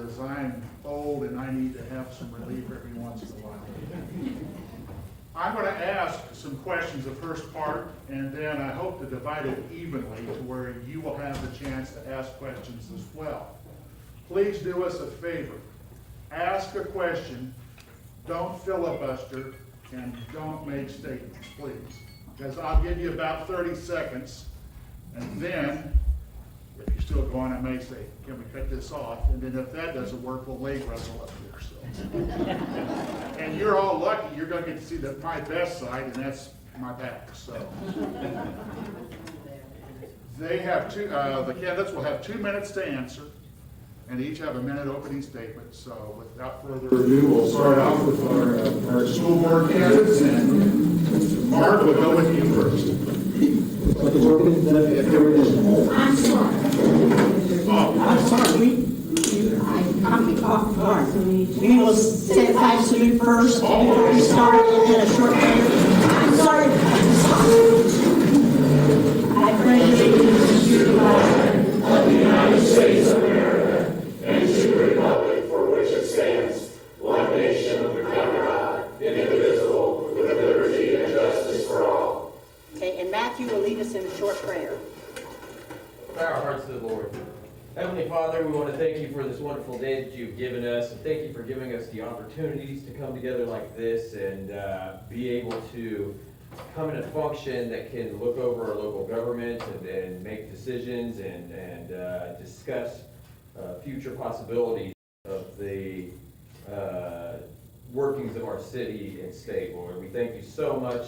as I'm old and I need to have some relief every once in a while. I'm going to ask some questions the first part, and then I hope to divide it evenly to where you will have the chance to ask questions as well. Please do us a favor. Ask a question, don't filibuster, and don't make statements, please. Because I'll give you about 30 seconds, and then, if you're still going, I may say, can we cut this off? And then if that doesn't work, we'll leg wrestle up here. So. And you're all lucky, you're going to get to see my best side, and that's my back. So they have the candidates will have 2 minutes to answer, and each have a minute opening statement. So without further ado, we'll start off with our school board candidates, and Mark will go with you first. I'm sorry. I'm sorry. I'm off guard. You will say it fast to me first. You start in a short period. I'm sorry. I pledge allegiance to the flag of the United States of America and to the republic for which it stands, one nation under God, indivisible, with liberty and justice for all. Okay, and Matthew will lead us in a short prayer. Bow our hearts to the Lord. Heavenly Father, we want to thank you for this wonderful day that you've given us, and thank you for giving us the opportunities to come together like this and be able to come in a function that can look over our local government and make decisions and discuss future possibilities of the workings of our city and state, Lord. We thank you so much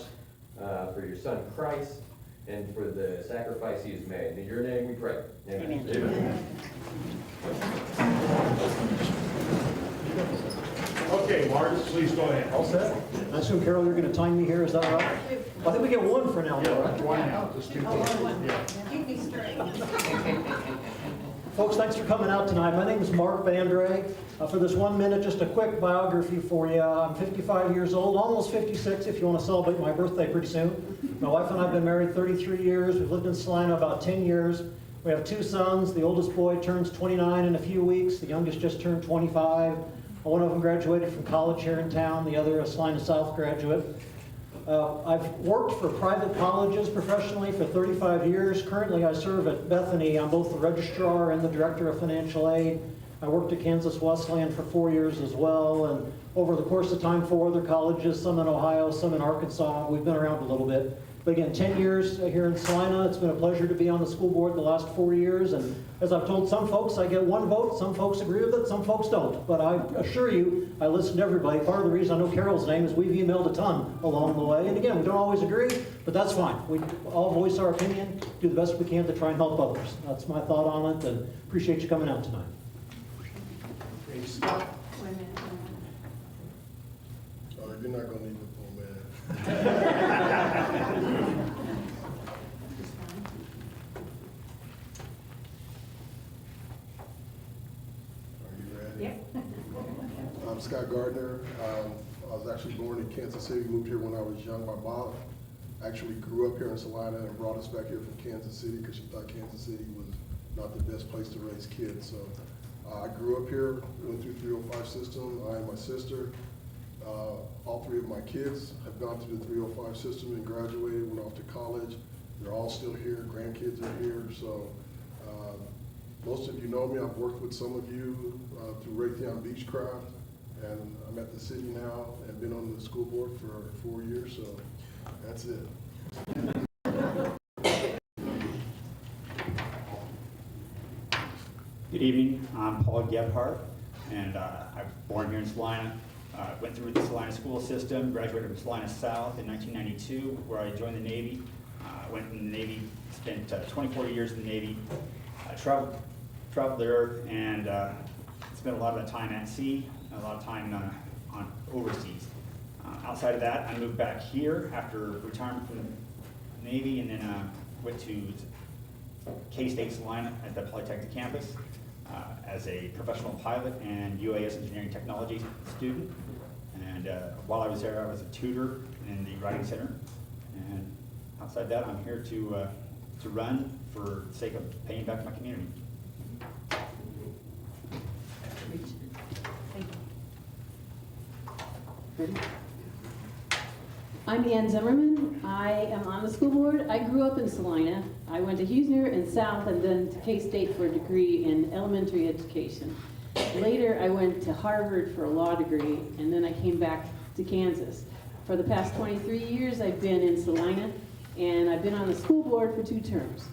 for your Son Christ and for the sacrifice he has made. In your name we pray. Amen. Amen. Okay, Mark, please go ahead. All set? I assume, Carol, you're going to time me here, is that right? I think we get one for now, though, right? One out, just do one. Yeah. Keep me straight. Folks, thanks for coming out tonight. My name is Mark Vandre. For this 1 minute, just a quick biography for you. I'm 55 years old, almost 56 if you want to celebrate my birthday pretty soon. My wife and I have been married 33 years. We've lived in Salina about 10 years. We have 2 sons. The oldest boy turns 29 in a few weeks. The youngest just turned 25. One of them graduated from college here in town. The other a Salina South graduate. I've worked for private colleges professionally for 35 years. Currently, I serve at Bethany. I'm both the registrar and the director of financial aid. I worked at Kansas Wesleyan for 4 years as well, and over the course of time, 4 other colleges, some in Ohio, some in Arkansas. We've been around a little bit. But again, 10 years here in Salina. It's been a pleasure to be on the school board the last 4 years. And as I've told some folks, I get 1 vote. Some folks agree with it, some folks don't. But I assure you, I listen to everybody. Part of the reason I know Carol's name is we've emailed a ton along the way. And again, we don't always agree, but that's fine. We all voice our opinion, do the best we can to try and help others. That's my thought on it, and appreciate you coming out tonight. Okay, Scott. Oh, you're not going to need the full man. Are you ready? Yep. I'm Scott Gardner. I was actually born in Kansas City, moved here when I was young. My mom actually grew up here in Salina and brought us back here from Kansas City because she thought Kansas City was not the best place to raise kids. So I grew up here, went through 305 system. I and my sister. All 3 of my kids have gone through the 305 system and graduated, went off to college. They're all still here, grandkids are here. So most of you know me. I've worked with some of you through Raytheon Beechcraft, and I'm at the city now and been on the school board for 4 years, so that's it. Good evening, I'm Paul Gebhardt, and I was born here in Salina. Went through the Salina school system, graduated from Salina South in 1992, where I joined the Navy. Went in the Navy, spent 24 years in the Navy, traveled the earth, and spent a lot of that time at sea, and a lot of time on overseas. Outside of that, I moved back here after retirement from the Navy, and then went to K-State Salina at the Polytechnic campus as a professional pilot and UAS engineering technology student. And while I was there, I was a tutor in the writing center. And outside that, I'm here to run for the sake of paying back my community. Ready? I'm Ann Zimmerman. I am on the school board. I grew up in Salina. I went to Hughesner and South and then to K-State for a degree in elementary education. Later, I went to Harvard for a law degree, and then I came back to Kansas. For the past 23 years, I've been in Salina, and I've been on the school board for 2 terms.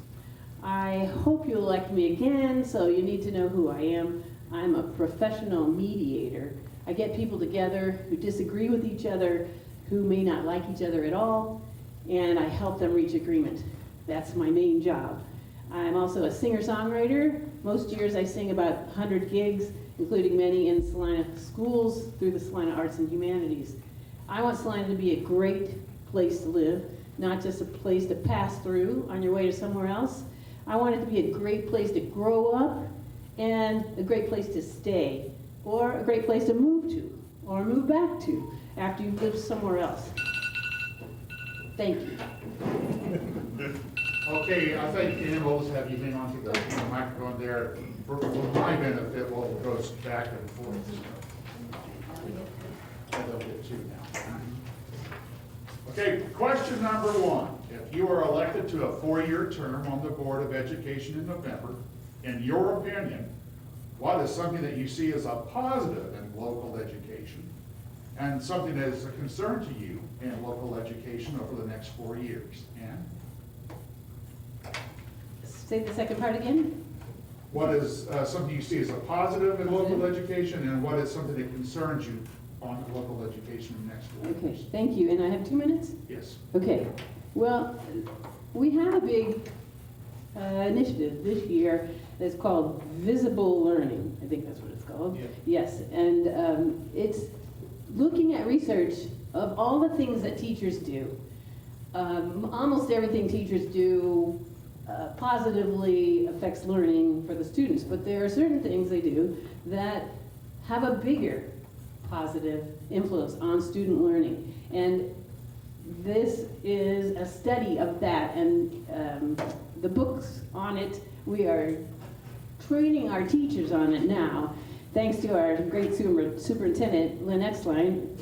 I hope you'll elect me again, so you need to know who I am. I'm a professional mediator. I get people together who disagree with each other, who may not like each other at all, and I help them reach agreement. That's my main job. I'm also a singer-songwriter. Most years I sing about 100 gigs, including many in Salina schools through the Salina Arts and Humanities. I want Salina to be a great place to live, not just a place to pass through on your way to somewhere else. I want it to be a great place to grow up and a great place to stay, or a great place to move to, or move back to after you've lived somewhere else. Thank you. Okay, I think Ann will just have you hang on to the microphone there. For my benefit, we'll go back and forth. They'll get 2 now. Okay, question number 1. If you are elected to a 4-year term on the Board of Education in November, in your opinion, what is something that you see as a positive in local education and something that is a concern to you in local education over the next 4 years? Ann? Say the second part again. What is something you see as a positive in local education, and what is something that concerns you on local education in the next 4 Okay, years? thank you. And I have 2 minutes? Yes. Okay. Well, we have a big initiative this year that's called Visible Learning. I think that's what it's called. Yeah. Yes, and it's looking at research of all the things that teachers do. Almost everything teachers do positively affects learning for the students, but there are certain things they do that have a bigger positive influence on student learning. And this is a study of that, and the books on it, we are training our teachers on it now, thanks to our great superintendent, Lynn Exline,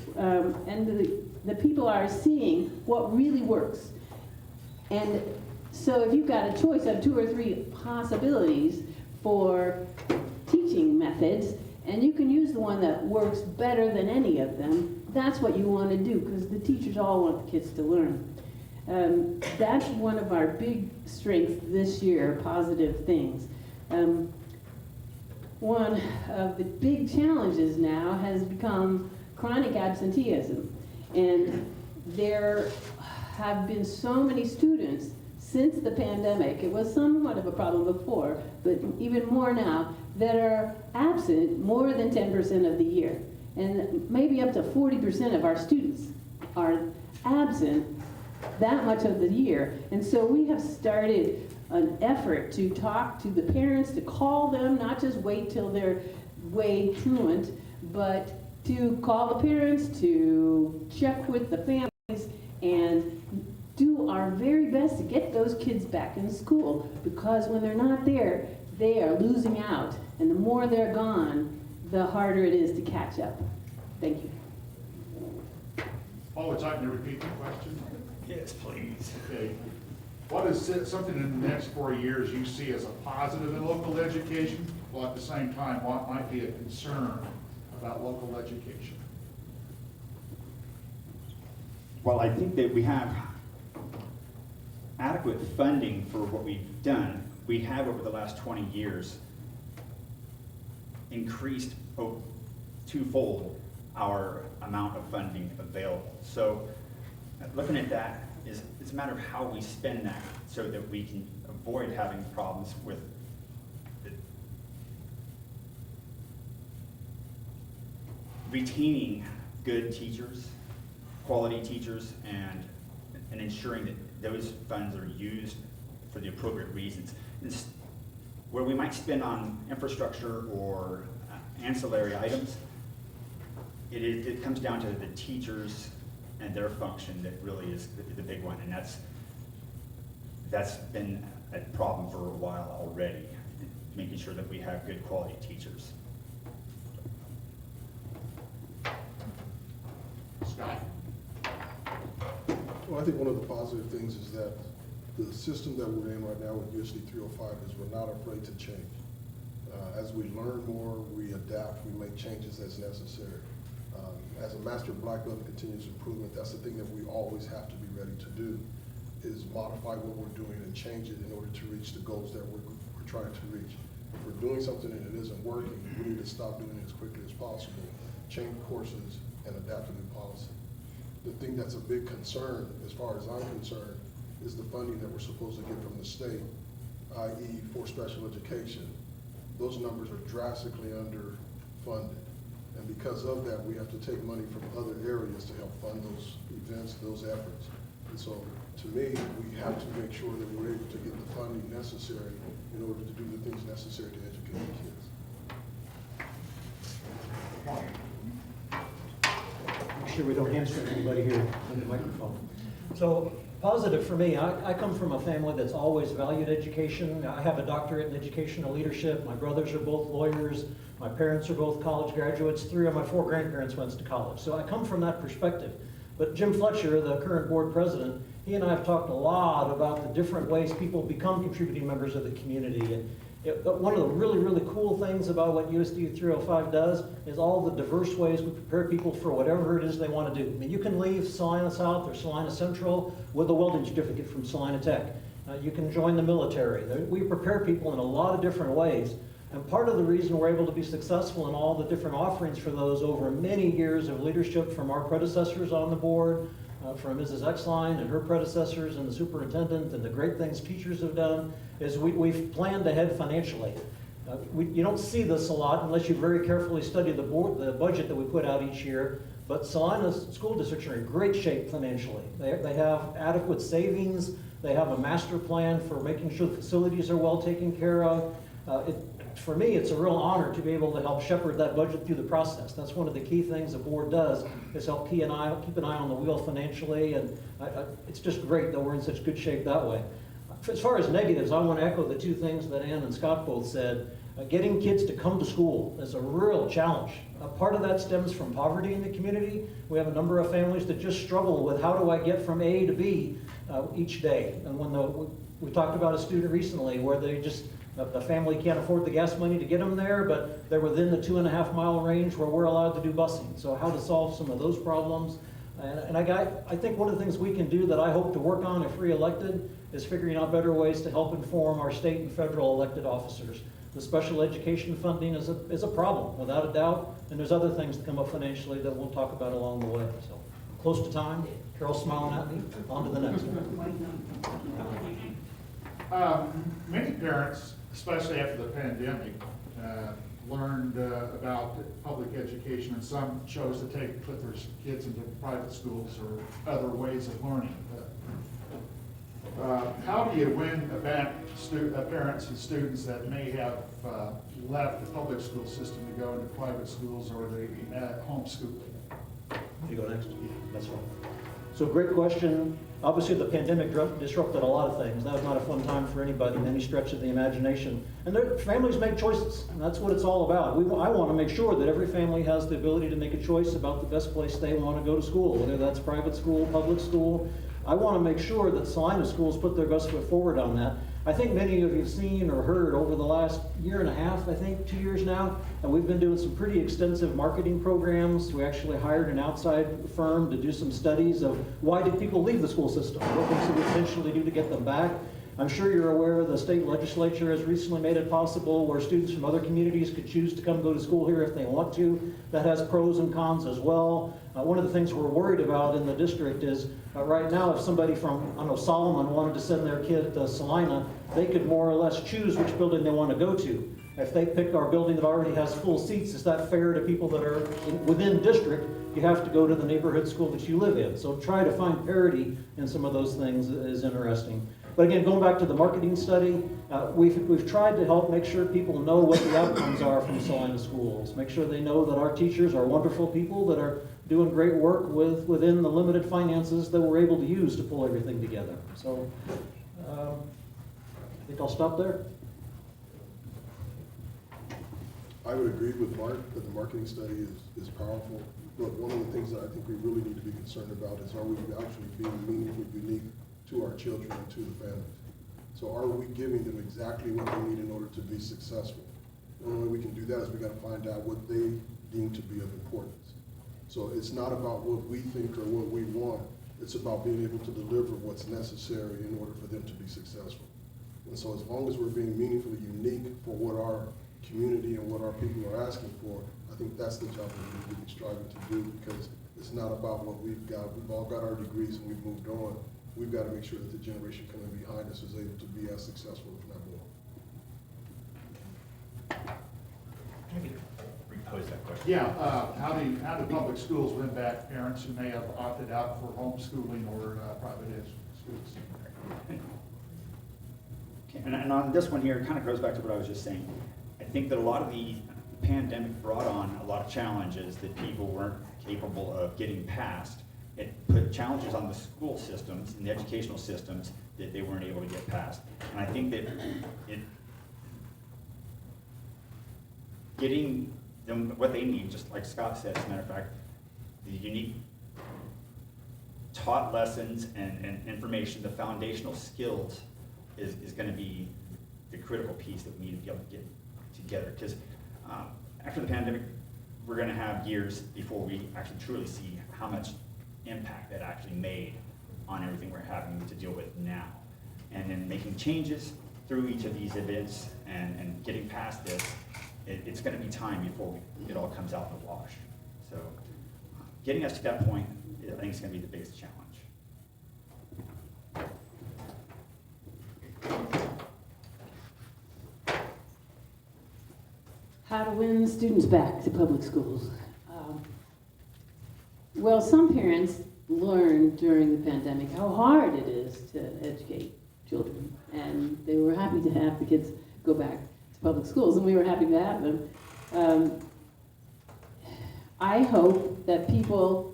and the people are seeing what really works. And so if you've got a choice of 2 or 3 possibilities for teaching methods, and you can use the one that works better than any of them, that's what you want to do, because the teachers all want the kids to learn. That's one of our big strengths this year, positive things. One of the big challenges now has become chronic absenteeism. And there have been so many students since the pandemic, it was somewhat of a problem before, but even more now, that are absent more than 10% of the year. And maybe up to 40% of our students are absent that much of the year. And so we have started an effort to talk to the parents, to call them, not just wait till they're way truant, but to call the parents, to check with the families, and do our very best to get those kids back in school, because when they're not there, they are losing out. And the more they're gone, the harder it is to catch up. Thank you. Paul, would you like me to repeat the question? Yes, please. Okay. What is something in the next 4 years you see as a positive in local education, while at the same time, what might be a concern about local education? Well, I think that we have adequate funding for what we've done. We have, over the last 20 years, increased twofold our amount of funding available. So looking at that, it's a matter of how we spend that so that we can avoid having problems with retaining good teachers, quality teachers, and ensuring that those funds are used for the appropriate reasons. Where we might spend on infrastructure or ancillary items, it comes down to the teachers and their function that really is the big one, and that's been a problem for a while already, making sure that we have good quality teachers. Well, I think one of the positive things is that the system that we're in right now with USD 305 is we're not afraid to change. As we learn more, we adapt, we make changes as necessary. As a master black belt in continuous improvement, that's the thing that we always have to be ready to do, is modify what we're doing and change it in order to reach the goals that we're trying to reach. If we're doing something and it isn't working, we need to stop doing it as quickly as possible, change courses, and adapt a new policy. The thing that's a big concern, as far as I'm concerned, is the funding that we're supposed to get from the state, i.e. for special education. Those numbers are drastically underfunded. And because of that, we have to take money from other areas to help fund those events, those efforts. And so, to me, we have to make sure that we're able to get the funding necessary in order to do the things necessary to educate the kids. Make sure we don't hamstring anybody here on the microphone. So, positive for me, I come from a family that's always valued education. I have a doctorate in educational leadership. My brothers are both lawyers. My parents are both college graduates. 3 of my 4 grandparents went to college. So I come from that perspective. But Jim Fletcher, the current board president, he and I have talked a lot about the different ways people become contributing members of the community. And one of the really, really cool things about what USD 305 does is all the diverse ways we prepare people for whatever it is they want to do. I mean, you can leave Salina South or Salina Central with a welding certificate from Salina Tech. You can join the military. We prepare people in a lot of different ways. And part of the reason we're able to be successful in all the different offerings for those over many years of leadership from our predecessors on the board, from Mrs. Exline and her predecessors and the superintendent and the great things teachers have done, is we've planned ahead financially. You don't see this a lot unless you very carefully study the budget that we put out each year, but Salina's school districts are in great shape financially. They have adequate savings, they have a master plan for making sure the facilities are well taken care of. For me, it's a real honor to be able to help shepherd that budget through the process. That's one of the key things the board does, is help keep an eye on the wheel financially, and it's just great that we're in such good shape that way. As far as negatives, I want to echo the 2 things that Ann and Scott both said. Getting kids to come to school is a real challenge. Part of that stems from poverty in the community. We have a number of families that just struggle with how do I get from A to B each day. And when we talked about a student recently where the family can't afford the gas money to get them there, but they're within the 2.5-mile range where we're allowed to do busing. So how to solve some of those problems. And I think one of the things we can do that I hope to work on if re-elected is figuring out better ways to help inform our state and federal elected officers. The special education funding is a problem, without a doubt, and there's other things that come up financially that we'll talk about along the way. So, close to time. Carol's smiling at me. On to the next one. Many parents, especially after the pandemic, learned about public education, and some chose to put their kids into private schools or other ways of learning. How do you win back parents and students that may have left the public school system to go into private schools or the homeschooling? You go next? That's fine. So great question. Obviously, the pandemic disrupted a lot of things. That was not a fun time for anybody in any stretch of the imagination. And their families make choices, and that's what it's all about. I want to make sure that every family has the ability to make a choice about the best place they want to go to school, whether that's private school, public school. I want to make sure that Salina schools put their best foot forward on that. I think many of you have seen or heard over the last 1.5 years, I think 2 years now, and we've been doing some pretty extensive marketing programs. We actually hired an outside firm to do some studies of why did people leave the school system, what things we essentially do to get them back. I'm sure you're aware the state legislature has recently made it possible where students from other communities could choose to come go to school here if they want to. That has pros and cons as well. One of the things we're worried about in the district is right now if somebody from, Solomon wanted to send their kid to Salina, they could more or less choose which building they want to go to. If they pick our building that already has full seats, is that fair to people that are within district? You have to go to the neighborhood school that you live in. So try to find parity in some of those things is interesting. But again, going back to the marketing study, we've tried to help make sure people know what the outcomes are from Salina schools. Make sure they know that our teachers are wonderful people that are doing great work within the limited finances that we're able to use to pull everything together. So I think I'll stop there. I would agree with Mark that the marketing study is powerful, but one of the things that I think we really need to be concerned about is, are we actually being meaningfully unique to our children and to the families? So are we giving them exactly what they need in order to be successful? The only way we can do that is we gotta find out what they deem to be of importance. So it's not about what we think or what we want, it's about being able to deliver what's necessary in order for them to be successful. And so as long as we're being meaningfully unique for what our community and what our people are asking for, I think that's the job that we need to be striving to do, because it's not about what we've got. We've all got our degrees and we've moved on. We've got to make sure that the generation coming behind us is able to be as successful, if not more. Repose that question. Yeah, how do public schools win back parents who may have opted out for homeschooling or private schools? Okay, and on this one here, it kind of goes back to what I was just saying. I think that a lot of the pandemic brought on a lot of challenges that people weren't capable of getting past. It put challenges on the school systems and the educational systems that they weren't able to get past. And I think that getting them what they need, just like Scott said, as a matter of fact, the unique taught lessons and information, the foundational skills is going to be the critical piece that we need to be able to get together. Because after the pandemic, we're going to have years before we actually truly see how much impact that actually made on everything we're having to deal with now. And then making changes through each of these events and getting past this, it's going to be time before it all comes out in the wash. So getting us to that point, I think is going to be the biggest challenge. How to win students back to public schools. Well, some parents learned during the pandemic how hard it is to educate children, and they were happy to have the kids go back to public schools, and we were happy to have them. I hope that people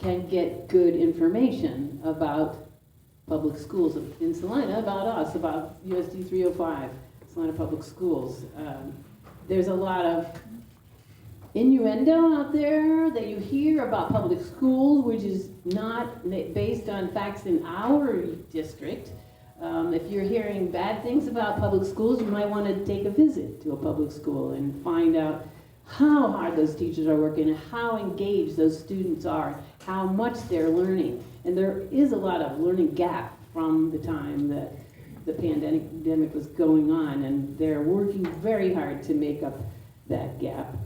can get good information about public schools in Salina, about us, about USD 305, Salina Public Schools. There's a lot of innuendo out there that you hear about public schools, which is not based on facts in our district. If you're hearing bad things about public schools, you might want to take a visit to a public school and find out how hard those teachers are working and how engaged those students are, how much they're learning. And there is a lot of learning gap from the time that the pandemic was going on, and they're working very hard to make up that gap.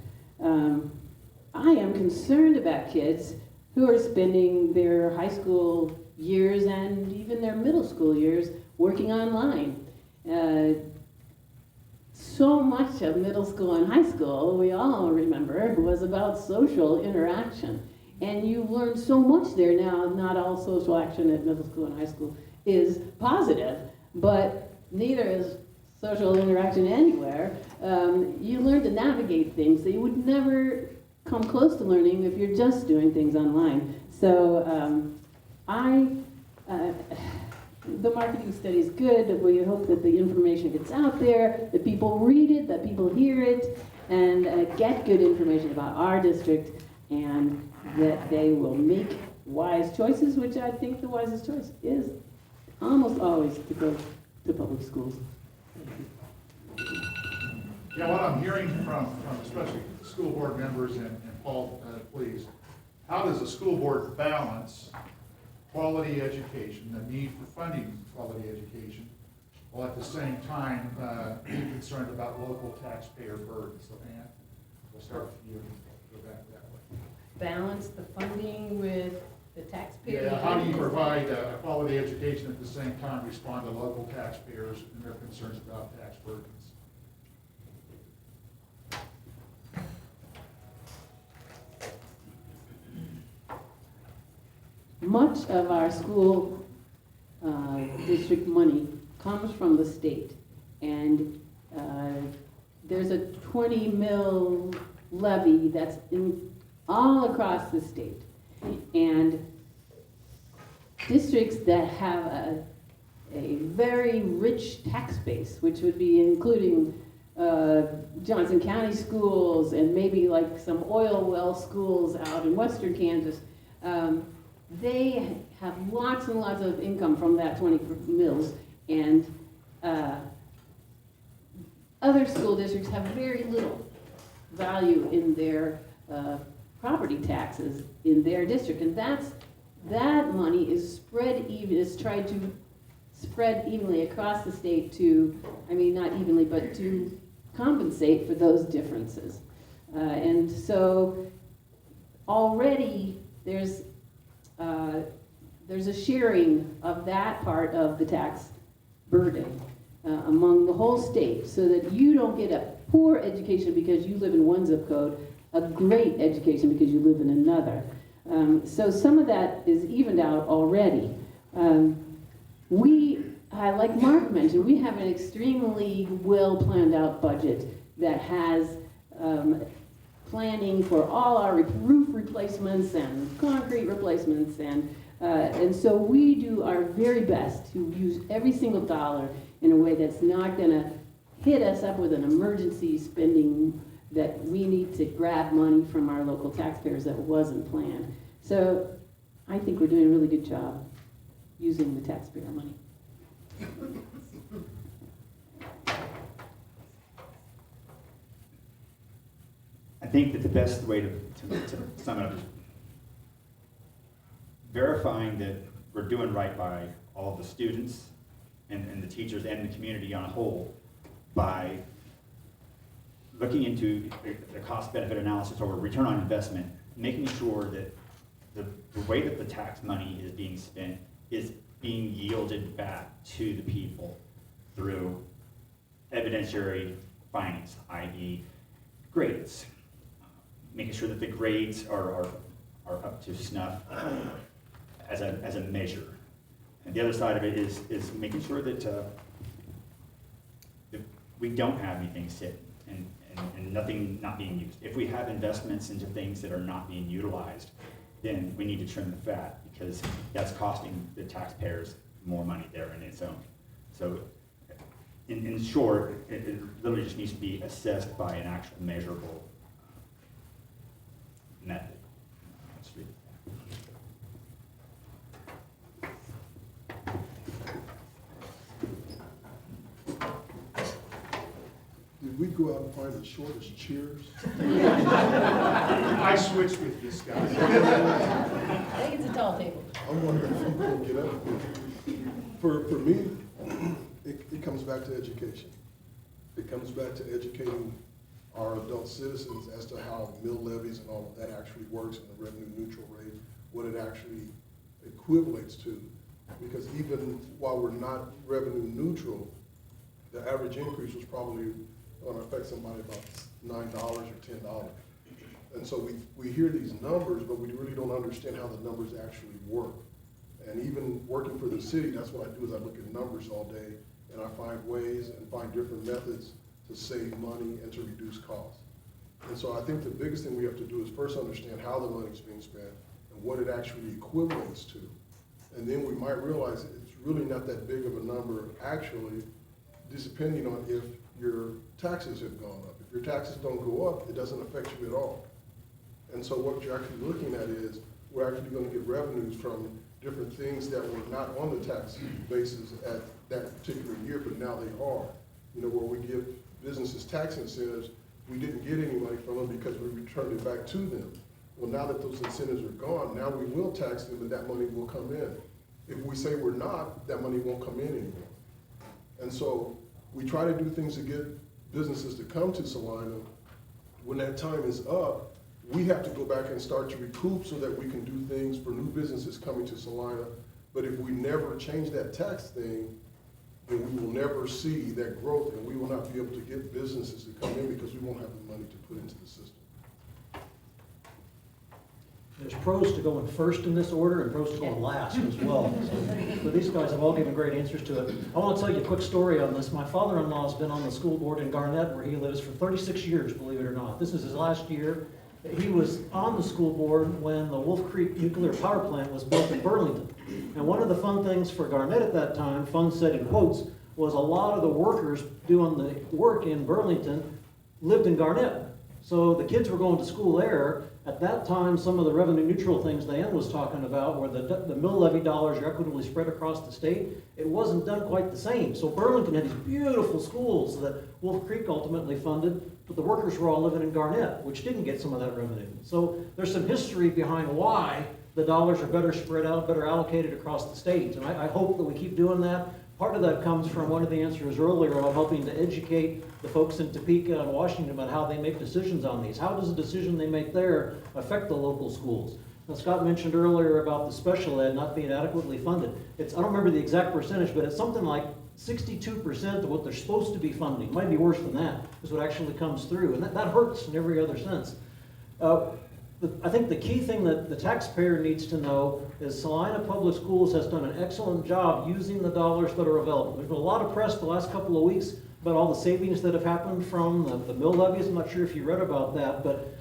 I am concerned about kids who are spending their high school years and even their middle school years working online. So much of middle school and high school, we all remember, was about social interaction. And you learn so much there now. Not all social action at middle school and high school is positive, but neither is social interaction anywhere. You learn to navigate things that you would never come close to learning if you're just doing things online. So the marketing study is good. We hope that the information gets out there, that people read it, that people hear it, and get good information about our district, and that they will make wise choices, which I think the wisest choice is almost always to go to public schools. Yeah, what I'm hearing from especially school board members, and Paul, please, how does a school board balance quality education, the need for funding quality education, while at the same time being concerned about local taxpayer burdens? So, Ann, we'll start with you and go back that way. Balance the funding with the taxpayer. Yeah, how do you provide a quality education at the same time respond to local taxpayers and their concerns about tax burdens? Much of our school district money comes from the state, and there's a 20 mil levy that's all across the state. And districts that have a very rich tax base, which would be including Johnson County schools and maybe like some oil well schools out in western Kansas, they have lots and lots of income from that 20 mills, and other school districts have very little value in their property taxes in their district, and that money is tried to spread evenly across the state to, I mean, not evenly, but to compensate for those differences. And so already there's a sharing of that part of the tax burden among the whole state, so that you don't get a poor education because you live in one zip code, a great education because you live in another. So some of that is evened out already. Like Mark mentioned, we have an extremely well planned out budget that has planning for all our roof replacements and concrete replacements, and so we do our very best to use every single dollar in a way that's not going to hit us up with an emergency spending that we need to grab money from our local taxpayers that wasn't planned. So I think we're doing a really good job using the taxpayer money. I think that the best way to sum it up is verifying that we're doing right by all the students and the teachers and the community on a whole by looking into the cost-benefit analysis or return on investment, making sure that the way that the tax money is being spent is being yielded back to the people through evidentiary findings, i.e. grades. Making sure that the grades are up to snuff as a measure. And the other side of it is making sure that we don't have anything sitting and nothing not being used. If we have investments into things that are not being utilized, then we need to trim the fat, because that's costing the taxpayers more money there in its own. So in short, it literally just needs to be assessed by an actual measurable method. Did we go out and find the shortest chairs? I switched with this guy. I think it's a tall table. I'm wondering if you can get up. For me, it comes back to education. It comes back to educating our adult citizens as to how mill levies and all of that actually works, and the revenue neutral rate, what it actually equivalates to. Because even while we're not revenue neutral, the average increase was probably going to affect somebody about $9 or $10. And so we hear these numbers, but we really don't understand how the numbers actually work. And even working for the city, that's what I do, is I look at numbers all day, and I find ways and find different methods to save money and to reduce costs. And so I think the biggest thing we have to do is first understand how the money's being spent and what it actually equivalates to. And then we might realize it's really not that big of a number actually, just depending on if your taxes have gone up. If your taxes don't go up, it doesn't affect you at all. And so what you're actually looking at is we're actually going to get revenues from different things that were not on the tax basis at that particular year, but now they are. You know, where we give businesses tax incentives, we didn't get any money from them because we returned it back to them. Well, now that those incentives are gone, now we will tax them and that money will come in. If we say we're not, that money won't come in anymore. And so we try to do things to get businesses to come to Salina. When that time is up, we have to go back and start to recoup so that we can do things for new businesses coming to Salina. But if we never change that tax thing, then we will never see that growth, and we will not be able to get businesses to come in because we won't have the money to put into the system. There's pros to going first in this order and pros to going last as well. So these guys have all given great answers to it. I want to tell you a quick story on this. My father-in-law has been on the school board in Garnett, where he lives, for 36 years, believe it or not. This is his last year. He was on the school board when the Wolf Creek nuclear power plant was built in Burlington. And one of the fun things for Garnett at that time, fun said in quotes, was a lot of the workers doing the work in Burlington lived in Garnett. So the kids were going to school there. At that time, some of the revenue neutral things Diane was talking about, where the mill levy dollars are equitably spread across the state, it wasn't done quite the same. So Burlington had these beautiful schools that Wolf Creek ultimately funded, but the workers were all living in Garnett, which didn't get some of that revenue. So there's some history behind why the dollars are better spread out, better allocated across the state. And I hope that we keep doing that. Part of that comes from one of the answers earlier about helping to educate the folks in Topeka and Washington about how they make decisions on these. How does the decision they make there affect the local schools? Now, Scott mentioned earlier about the special ed not being adequately funded. I don't remember the exact percentage, but it's something like 62% of what they're supposed to be funding, might be worse than that, is what actually comes through. And that hurts in every other sense. I think the key thing that the taxpayer needs to know is Salina Public Schools has done an excellent job using the dollars that are available. There's been a lot of press the last couple of weeks about all the savings that have happened from the mill levies. I'm not sure if you read about that, but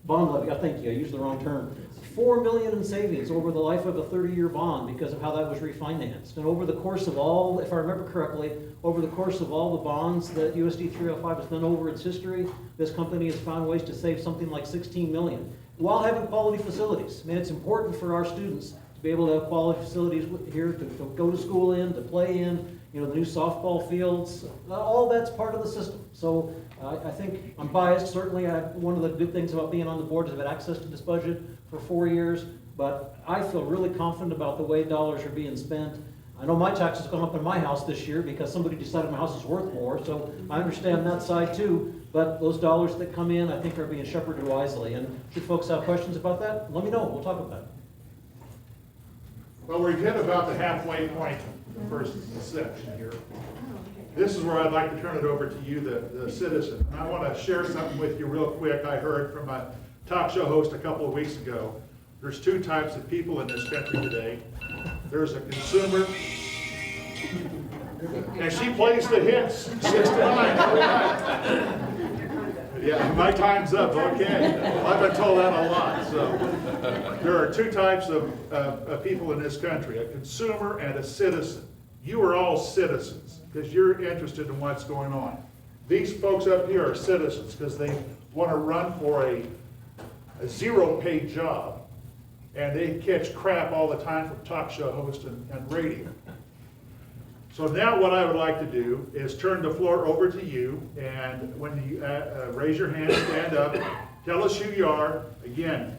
bond levy, thank you, I used the wrong term. $4 million in savings over the life of a 30-year bond because of how that was refinanced. And over the course of all, if I remember correctly, over the course of all the bonds that USD 305 has done over its history, this company has found ways to save something like $16 million while having quality facilities. I mean, it's important for our students to be able to have quality facilities here to go to school in, to play in, the new softball fields, all that's part of the system. So I think I'm biased. Certainly, one of the good things about being on the board is I've had access to this budget for 4 years, but I feel really confident about the way dollars are being spent. I know my taxes gone up in my house this year because somebody decided my house is worth more, so I understand that side too. But those dollars that come in, I think, are being shepherded wisely. And should folks have questions about that, let me know. We'll talk about it. Well, we've hit about the halfway point of the first section here. This is where I'd like to turn it over to you, the citizen. And I want to share something with you real quick. I heard from a talk show host a couple of weeks ago. There's two types of people in this country today. There's a consumer, and she plays the hits 6 to 9 every night. Yeah, my time's up, okay. I've been told that a lot. So there are two types of people in this country, a consumer and a citizen. You are all citizens because you're interested in what's going on. These folks up here are citizens because they want to run for a zero-paid job, and they catch crap all the time from talk show hosts and radio. So now what I would like to do is turn the floor over to you, and when you raise your hand, stand up, tell us who you are. Again,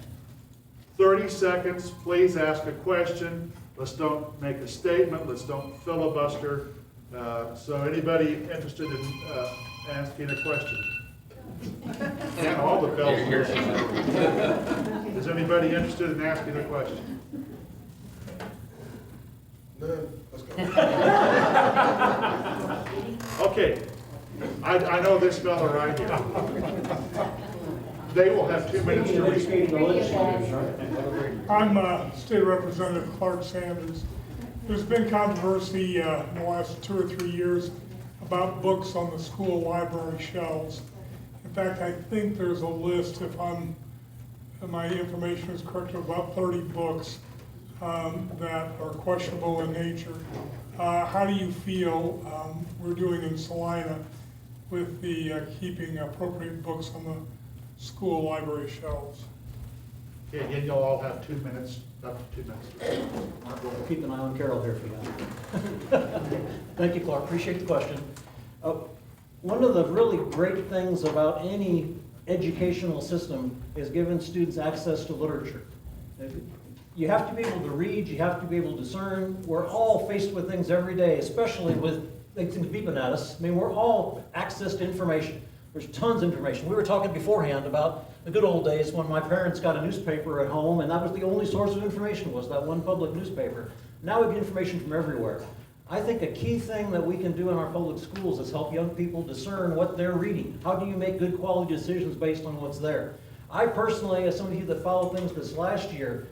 30 seconds, please ask a question. Let's don't make a statement, let's don't filibuster. So anybody interested in asking a question? And all the bells. Is anybody interested in asking a question? None. Let's go. Okay, I know this fella right here. They will have 2 minutes to respond. I'm State Representative Clark Sanders. There's been controversy in the last 2 or 3 years about books on the school library shelves. In fact, I think there's a list, if my information is correct, of about 30 books that are questionable in nature. How do you feel we're doing in Salina with the keeping appropriate books on the school library shelves? Okay, again, you'll all have 2 minutes, up to 2 minutes. We'll keep an eye on Carol here for that. Thank you, Clark. Appreciate the question. One of the really great things about any educational system is giving students access to literature. You have to be able to read, you have to be able to discern. We're all faced with things every day, especially with things beeping at us. I mean, we're all access to information. There's tons of information. We were talking beforehand about the good old days when my parents got a newspaper at home, and that was the only source of information, was that one public newspaper. Now we get information from everywhere. I think a key thing that we can do in our public schools is help young people discern what they're reading. How do you make good quality decisions based on what's there? I personally, as some of you that followed things this last year,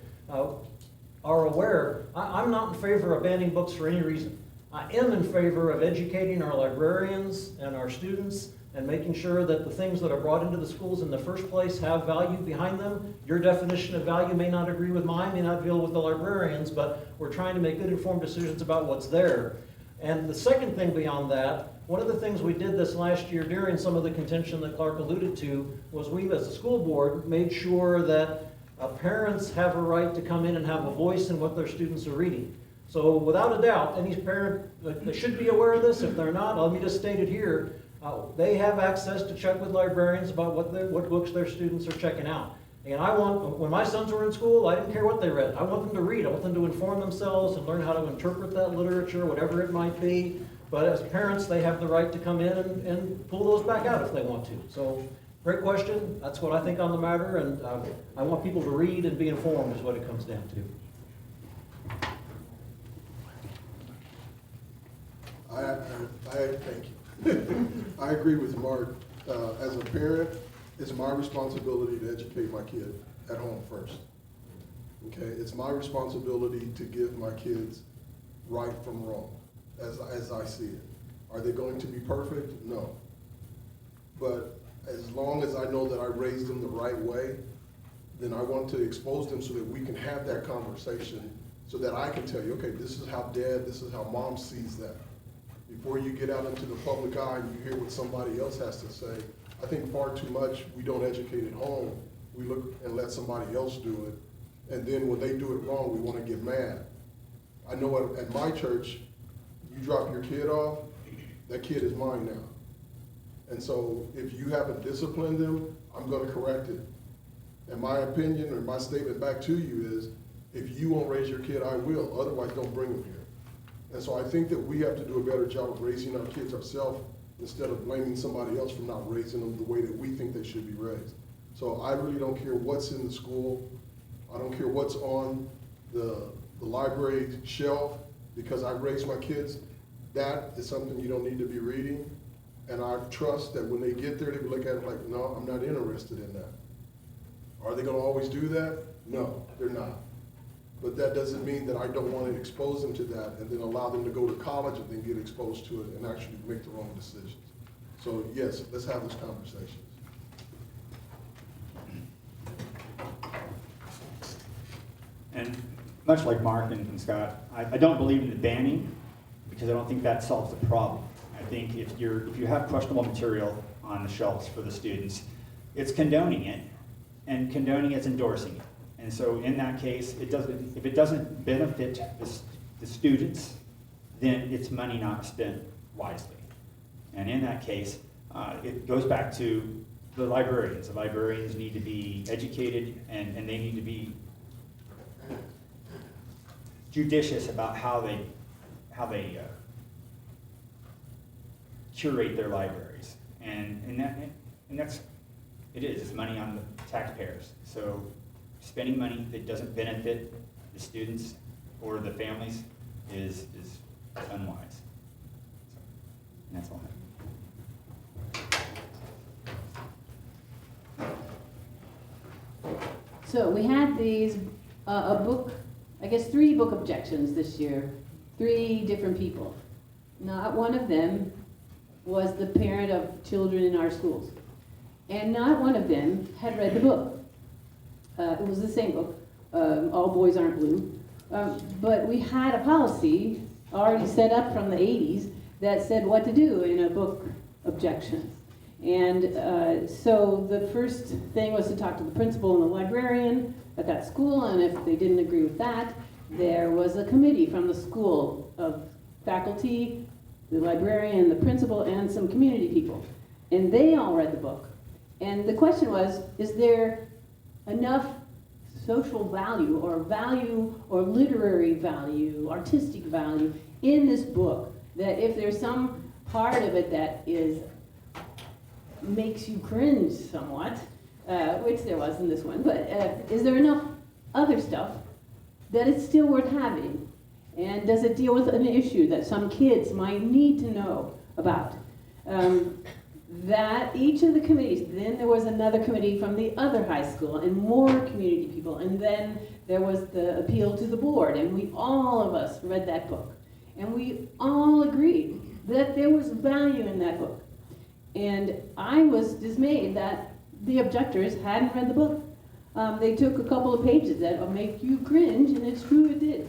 are aware, I'm not in favor of banning books for any reason. I am in favor of educating our librarians and our students and making sure that the things that are brought into the schools in the first place have value behind them. Your definition of value may not agree with mine, may not deal with the librarians, but we're trying to make good informed decisions about what's there. And the second thing beyond that, one of the things we did this last year during some of the contention that Clark alluded to was we, as a school board, made sure that parents have a right to come in and have a voice in what their students are reading. So without a doubt, any parent, they should be aware of this. If they're not, let me just state it here. They have access to check with librarians about what books their students are checking out. And when my sons were in school, I didn't care what they read. I want them to read. I want them to inform themselves and learn how to interpret that literature, whatever it might be. But as parents, they have the right to come in and pull those back out if they want to. So, great question. That's what I think on the matter. And I want people to read and be informed is what it comes down to. Thank you. I agree with Mark. As a parent, it's my responsibility to educate my kid at home first. Okay, it's my responsibility to give my kids right from wrong, as I see it. Are they going to be perfect? No. But as long as I know that I raised them the right way, then I want to expose them so that we can have that conversation so that I can tell you, okay, this is how dad, this is how mom sees that. Before you get out into the public eye and you hear what somebody else has to say, I think far too much we don't educate at home. We look and let somebody else do it. And then when they do it wrong, we want to get mad. I know at my church, you drop your kid off, that kid is mine now. And so if you haven't disciplined them, I'm going to correct it. And my opinion or my statement back to you is, if you won't raise your kid, I will. Otherwise, don't bring them here. And so I think that we have to do a better job of raising our kids ourselves instead of blaming somebody else for not raising them the way that we think they should be raised. So I really don't care what's in the school. I don't care what's on the library shelf, because I raised my kids. That is something you don't need to be reading. And I trust that when they get there, they will look at it like, no, I'm not interested in that. Are they going to always do that? No, they're not. But that doesn't mean that I don't want to expose them to that and then allow them to go to college and then get exposed to it and actually make the wrong decisions. So yes, let's have those conversations. And much like Mark and Scott, I don't believe in the banning because I don't think that solves the problem. I think if you have questionable material on the shelves for the students, it's condoning it, and condoning it's endorsing it. And so in that case, if it doesn't benefit the students, then it's money not spent wisely. And in that case, it goes back to the librarians. The librarians need to be educated, and they need to be judicious about how they curate their libraries. And that's it's money on the taxpayers. So spending money that doesn't benefit the students or the families is unwise. And that's all I have. So we had these, three book objections this year, 3 different people. Not one of them was the parent of children in our schools. And not one of them had read the book. It was the same book, All Boys Aren't Blue. But we had a policy already set up from the 80s that said what to do in a book objection. And so the first thing was to talk to the principal and the librarian at that school, and if they didn't agree with that, there was a committee from the school of faculty, the librarian, the principal, and some community people. And they all read the book. And the question was, is there enough social value or literary value, artistic value in this book that if there's some part of it that makes you cringe somewhat, which there was in this one, but is there enough other stuff that it's still worth having? And does it deal with an issue that some kids might need to know about? That each of the committees, then there was another committee from the other high school and more community people, and then there was the appeal to the board, and all of us read that book. And we all agreed that there was value in that book. And I was dismayed that the objectors hadn't read the book. They took a couple of pages that will make you cringe, and it's true it did.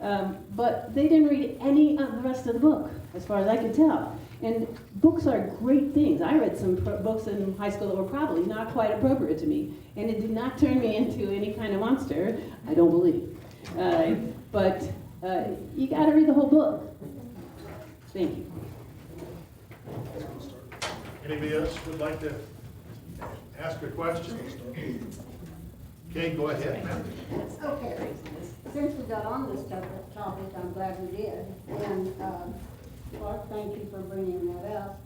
But they didn't read any of the rest of the book, as far as I could tell. And books are great things. I read some books in high school that were probably not quite appropriate to me, and it did not turn me into any kind of monster, I don't believe. But you got to read the whole book. Thank you. Anybody else would like to ask a question? Okay, go ahead, ma'am. Okay, since we got on this topic, I'm glad we did. And Clark, thank you for bringing that up.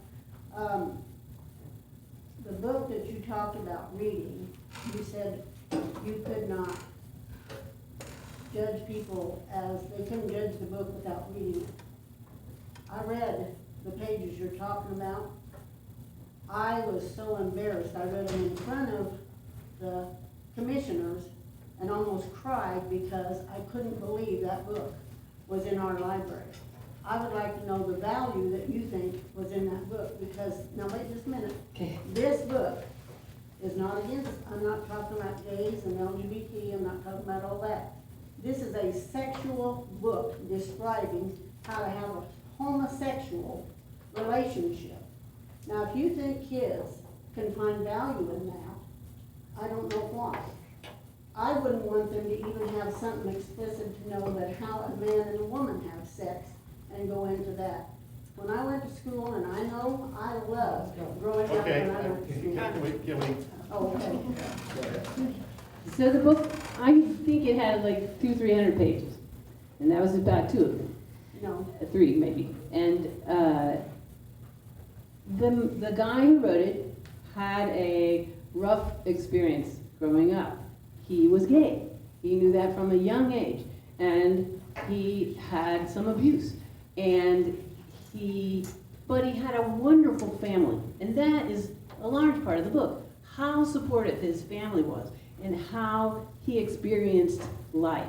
The book that you talked about reading, you said you could not judge people as, they couldn't judge the book without reading it. I read the pages you're talking about. I was so embarrassed. I read them in front of the commissioners and almost cried because I couldn't believe that book was in our library. I would like to know the value that you think was in that book, because, now wait just a minute. Okay. This book is not against, I'm not talking about gays and LGBT, I'm not talking about all that. This is a sexual book describing how to have a homosexual relationship. Now, if you think kids can find value in that, I don't know why. I wouldn't want them to even have something explicit to know that how a man and a woman have sex and go into that. When I went to school, and I know I loved growing up Okay, when I went to school. can we, Oh, okay. So the book, I think it had like 200-300 pages, and that was about 2 of them. No. 3 maybe. And the guy who wrote it had a rough experience growing up. He was gay. He knew that from a young age, and he had some abuse. But he had a wonderful family, and that is a large part of the book. How supportive his family was, and how he experienced life.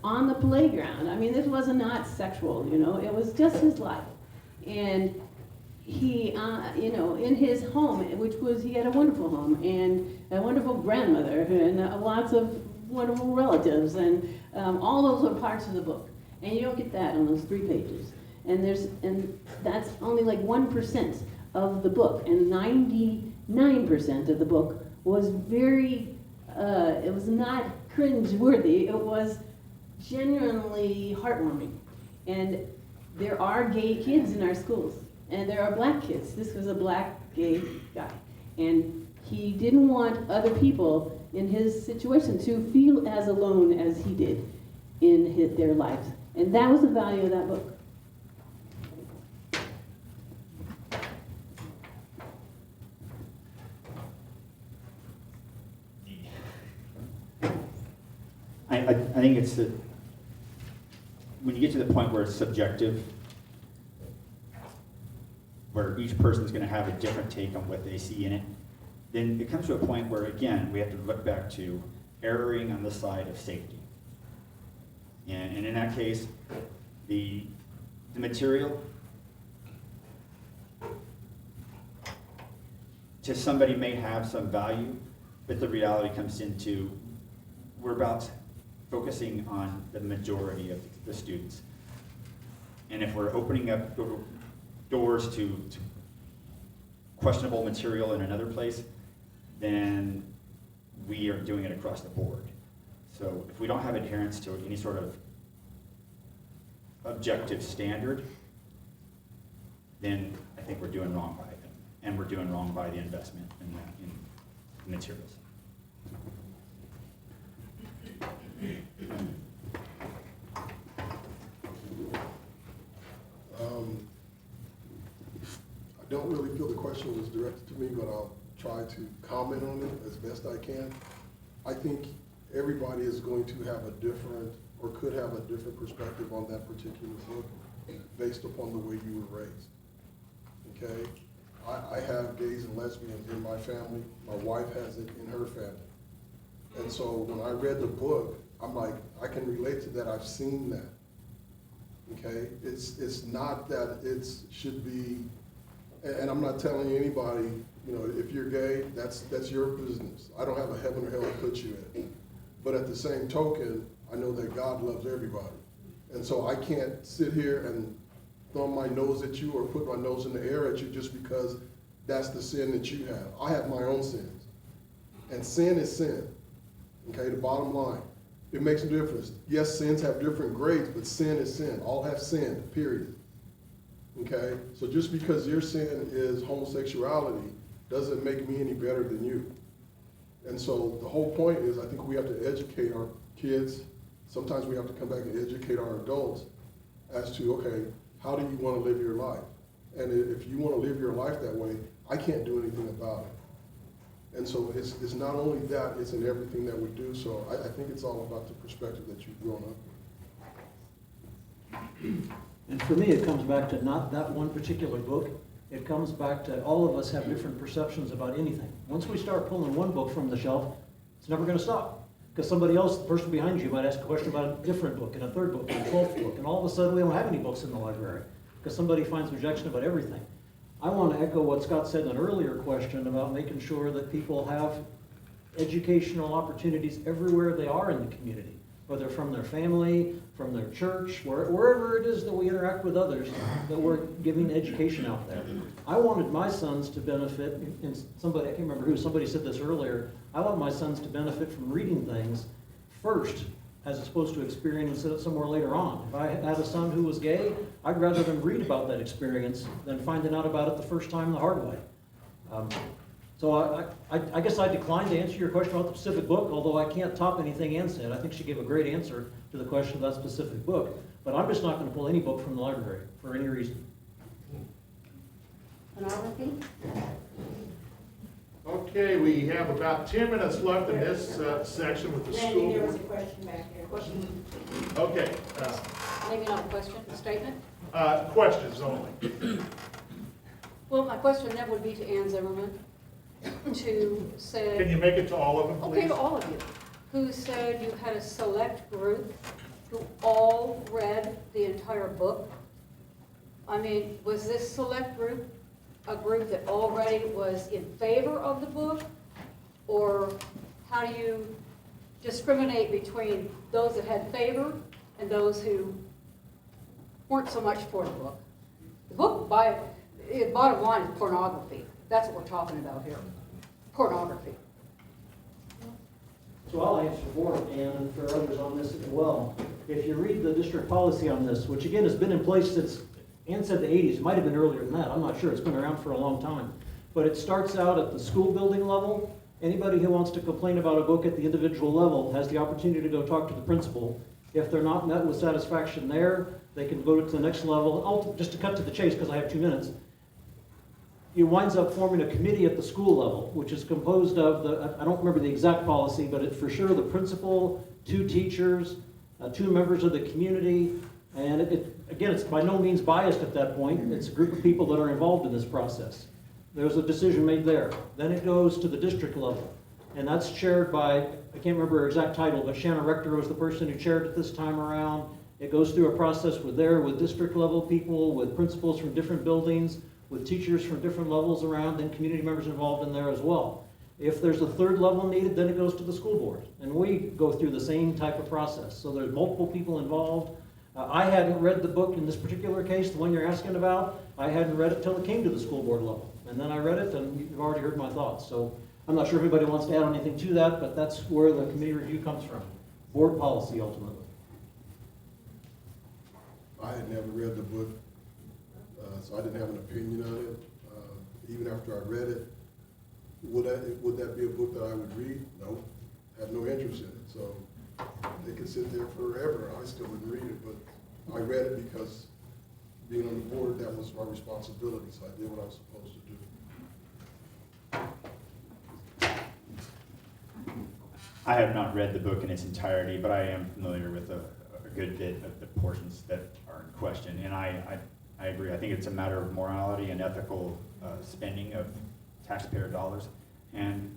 On the playground, I mean, this was not sexual, it was just his life. And he, in his home, he had a wonderful home, and a wonderful grandmother, and lots of wonderful relatives, and all those are parts of the book. And you don't get that on those 3 pages. And that's only like 1% of the book, and 99% of the book was very, it was not cringe-worthy, it was genuinely heartwarming. And there are gay kids in our schools, and there are black kids. This was a black gay guy. And he didn't want other people in his situation to feel as alone as he did in their lives. And that was the value of that book. I think it's that when you get to the point where it's subjective, where each person's going to have a different take on what they see in it, then it comes to a point where, again, we have to look back to erring on the side of safety. And in that case, the material to somebody may have some value, but the reality comes into we're about focusing on the majority of the students. And if we're opening up doors to questionable material in another place, then we are doing it across the board. So if we don't have adherence to any sort of objective standard, then I think we're doing wrong by them, and we're doing wrong by the investment in materials. I don't really feel the question was directed to me, but I'll try to comment on it as best I can. I think everybody is going to have a different, or could have a different perspective on that particular book based upon the way you were raised, okay? I have gays and lesbians in my family. My wife has it in her family. And so when I read the book, I'm like, I can relate to that. I've seen that. Okay? It's not that it should be, and I'm not telling anybody, if you're gay, that's your business. I don't have a heaven or hell to put you in. But at the same token, I know that God loves everybody. And so I can't sit here and thumb my nose at you or put my nose in the air at you just because that's the sin that you have. I have my own sins. And sin is sin. Okay, the bottom line. It makes a difference. Yes, sins have different grades, but sin is sin. All have sinned, period. Okay? So just because your sin is homosexuality doesn't make me any better than you. And so the whole point is I think we have to educate our kids. Sometimes we have to come back and educate our adults as to, okay, how do you want to live your life? And if you want to live your life that way, I can't do anything about it. And so it's not only that, it's in everything that we do. So I think it's all about the perspective that you've grown up with. And for me, it comes back to not that one particular book. It comes back to all of us have different perceptions about anything. Once we start pulling one book from the shelf, it's never going to stop. Because somebody else, the person behind you, might ask a question about a different book, and a third book, and a 12th book, and all of a sudden we don't have any books in the library because somebody finds rejection about everything. I want to echo what Scott said in an earlier question about making sure that people have educational opportunities everywhere they are in the community, whether from their family, from their church, wherever it is that we interact with others, that we're giving education out there. I wanted my sons to benefit, and somebody, I can't remember who, somebody said this earlier, I want my sons to benefit from reading things first, as opposed to experiencing it somewhere later on. If I had a son who was gay, I'd rather them read about that experience than finding out about it the first time the hard way. So I guess I declined to answer your question about the specific book, although I can't top anything Ann said. I think she gave a great answer to the question of that specific book. But I'm just not going to pull any book from the library for any reason. Pornography? Okay, we have about 10 minutes left in this section with the Randy, school there was a board. question back there. Question. Okay, Maybe not a question, a statement? questions only. Well, my question then would be to Ann Zimmerman, who said. Can you make it to all of them, please? Okay, to all of you, who said you had a select group who all read the entire book. I mean, was this select group a group that already was in favor of the book? Or how do you discriminate between those that had favor and those who weren't so much for the book? The book, bottom line, is pornography. That's what we're talking about here. Pornography. So I'll answer for Ann and for others on this as well. If you read the district policy on this, which again has been in place since, Ann said the 80s, it might have been earlier than that, I'm not sure, it's been around for a long time. But it starts out at the school building level. Anybody who wants to complain about a book at the individual level has the opportunity to go talk to the principal. If they're not met with satisfaction there, they can go to the next level. Just to cut to the chase, because I have 2 minutes, it winds up forming a committee at the school level, which is composed of I don't remember the exact policy, but it's for sure the principal, 2 teachers, 2 members of the community, and again, it's by no means biased at that point. It's a group of people that are involved in this process. There's a decision made there. Then it goes to the district level, and that's chaired by, I can't remember her exact title, but Shanna Rector was the person who chaired it this time around. It goes through a process with district level people, with principals from different buildings, with teachers from different levels around, and community members involved in there as well. If there's a third level needed, then it goes to the school board. And we go through the same type of process. So there's multiple people involved. I hadn't read the book in this particular case, the one you're asking about. I hadn't read it till it came to the school board level. And then I read it, and you've already heard my thoughts. So I'm not sure if anybody wants to add anything to that, but that's where the committee review comes from. Board policy, ultimately. I had never read the book, so I didn't have an opinion on it. Even after I read it, would that be a book that I would read? No, have no interest in it. So they could sit there forever. I still wouldn't read it, but I read it because being on the board, that was my responsibility. So I did what I was supposed to do. I have not read the book in its entirety, but I am familiar with a good bit of the portions that are in question. And I agree. I think it's a matter of morality and ethical spending of taxpayer dollars, and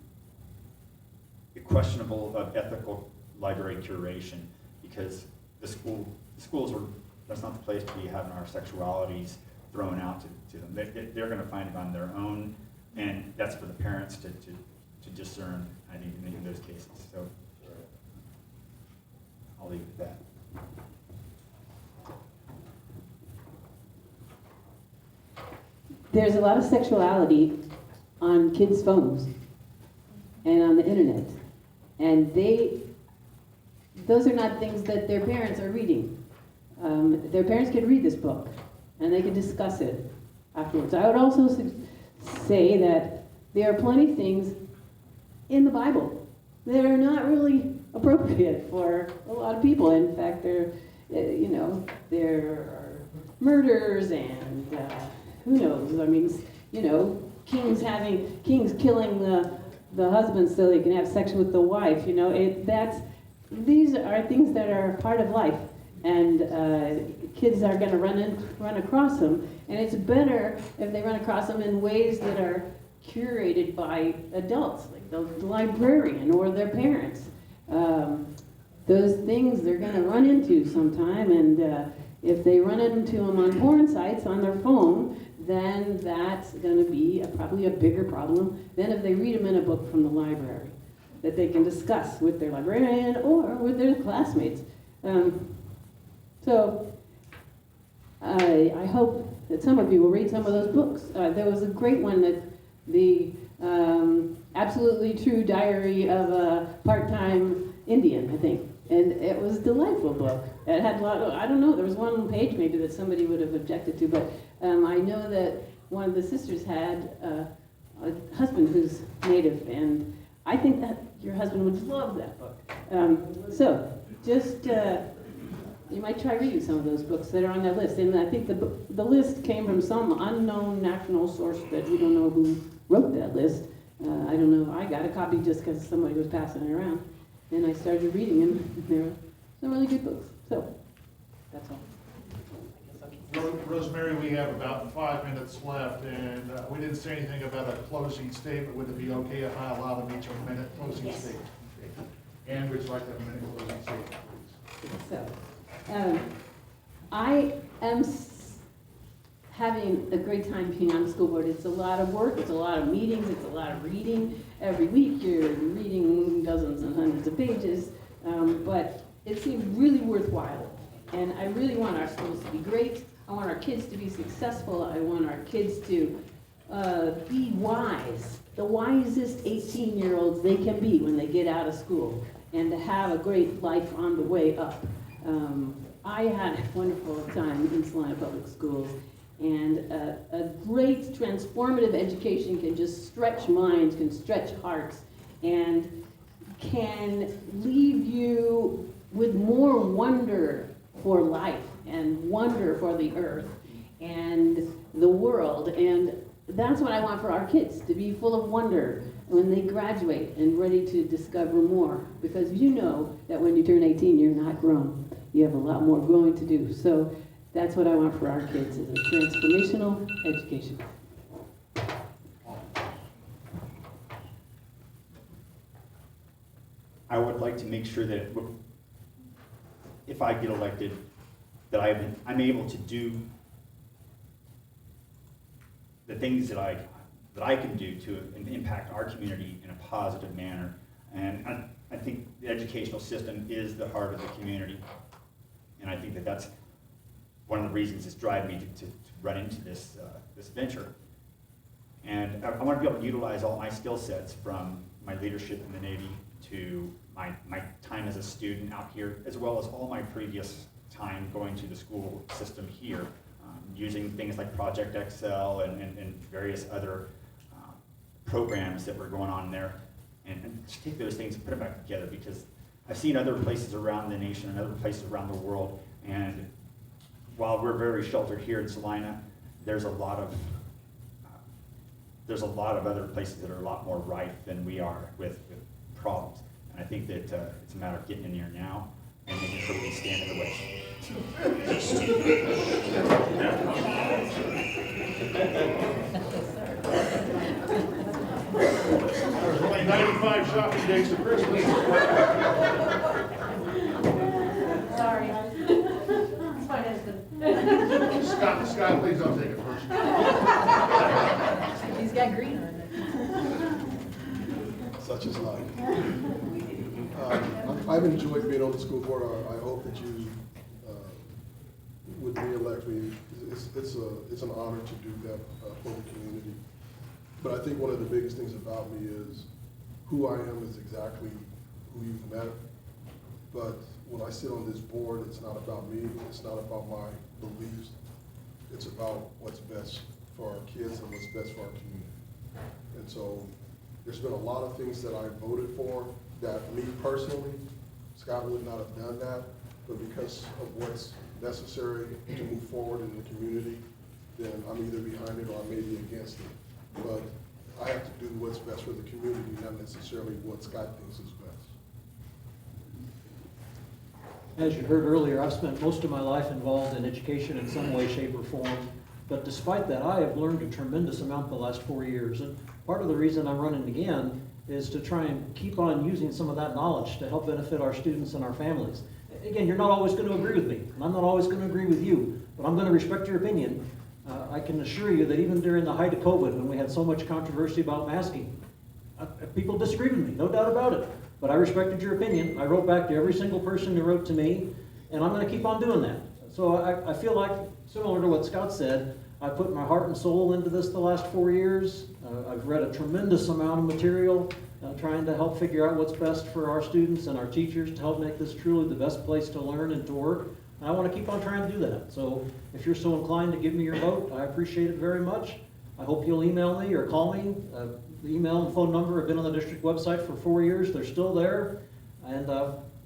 questionable of ethical library curation, because that's not the place to be having our sexualities thrown out to them. They're going to find it on their own, and that's for the parents to discern, I think, in those cases. So. I'll leave it at that. There's a lot of sexuality on kids' phones and on the internet. And those are not things that their parents are reading. Their parents could read this book and they could discuss it afterwards. I would also say that there are plenty of things in the Bible that are not really appropriate for a lot of people. In fact, there are murders and who knows? I mean, kings killing the husband so they can have sex with the wife. These are things that are part of life, and kids are going to run across them. And it's better if they run across them in ways that are curated by adults, like the librarian or their parents. Those things they're going to run into sometime, and if they run into them on porn sites on their phone, then that's going to be probably a bigger problem than if they read them in a book from the library that they can discuss with their librarian or with their classmates. So I hope that some of you will read some of those books. There was a great one, that the Absolutely True Diary of a Part-Time Indian, I think. And it was a delightful book. It had a lot of, I don't know, there was one page maybe that somebody would have objected to, but I know that one of the sisters had a husband who's native, and I think that your husband would love that book. So just, you might try reading some of those books that are on that list. And I think the list came from some unknown national source that we don't know who wrote that list. I don't know, I got a copy just because somebody was passing it around. And I started reading them, and there were some really good books. So, that's all. Rosemary, we have about 5 minutes left, and we didn't say anything about a closing statement. Would it be okay if I allow them each a minute closing statement? Ann, would you like to have a minute closing statement, please? So, I am having a great time being on the school board. It's a lot of work, it's a lot of meetings, it's a lot of reading. Every week you're reading dozens and hundreds of pages, but it seems really worthwhile. And I really want our schools to be great. I want our kids to be successful. I want our kids to be wise, the wisest 18-year-olds they can be when they get out of school, and to have a great life on the way up. I had a wonderful time in Salina Public Schools, and a great transformative education can just stretch minds, can stretch hearts, and can leave you with more wonder for life and wonder for the earth and the world. And that's what I want for our kids, to be full of wonder when they graduate and ready to discover more. Because you know that when you turn 18, you're not grown. You have a lot more growing to do. So that's what I want for our kids, is a transformational education. I would like to make sure that if I get elected, that I'm able to do the things that I can do to impact our community in a positive manner. And I think the educational system is the heart of the community. And I think that that's one of the reasons it's driving me to run into this venture. And I want to be able to utilize all my skill sets, from my leadership in the Navy to my time as a student out here, as well as all my previous time going to the school system here, using things like Project Excel and various other programs that were going on there, and just take those things and put them back together, because I've seen other places around the nation and other places around the world, and while we're very sheltered here in Salina, there's a lot of other places that are a lot more rife than we are with problems. And I think that it's a matter of getting in here now and making sure we stand in the way. There's only 95 shopping days to Christmas. Sorry. It's my husband. Scott, please don't take it personally. He's got green on it. Such is life. I've enjoyed being on the school board. I hope that you would re-elect me. It's an honor to do that for the community. But I think one of the biggest things about me is who I am is exactly who you've met. But when I sit on this board, it's not about me. It's not about my beliefs. It's about what's best for our kids and what's best for our community. And so there's been a lot of things that I voted for that me personally, Scott would not have done that, but because of what's necessary to move forward in the community, then I'm either behind it or I may be against it. But I have to do what's best for the community, not necessarily what Scott thinks is best. As you heard earlier, I've spent most of my life involved in education in some way, shape, or form. But despite that, I have learned a tremendous amount the last 4 years. And part of the reason I'm running again is to try and keep on using some of that knowledge to help benefit our students and our families. Again, you're not always going to agree with me, and I'm not always going to agree with you, but I'm going to respect your opinion. I can assure you that even during the height of COVID, when we had so much controversy about masking, people disagreed with me, no doubt about it. But I respected your opinion. I wrote back to every single person who wrote to me, and I'm going to keep on doing that. So I feel like, similar to what Scott said, I put my heart and soul into this the last 4 years. I've read a tremendous amount of material, trying to help figure out what's best for our students and our teachers to help make this truly the best place to learn and to work. And I want to keep on trying to do that. So if you're so inclined to give me your vote, I appreciate it very much. I hope you'll email me or call me. The email and phone number have been on the district website for 4 years. They're still there. And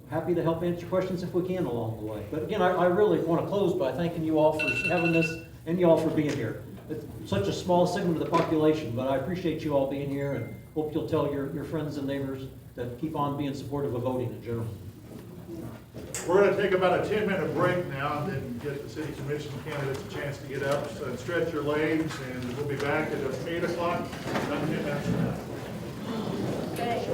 happy to help answer questions if we can along the way. But again, I really want to close by thanking you all for having this and you all for being here. It's such a small segment of the population, but I appreciate you all being here and hope you'll tell your friends and neighbors to keep on being supportive of voting in general. We're going to take about a 10-minute break now and then get the city commission candidates a chance to get up and stretch your legs, and we'll be back at 8 o'clock, about 10 minutes from now. Okay.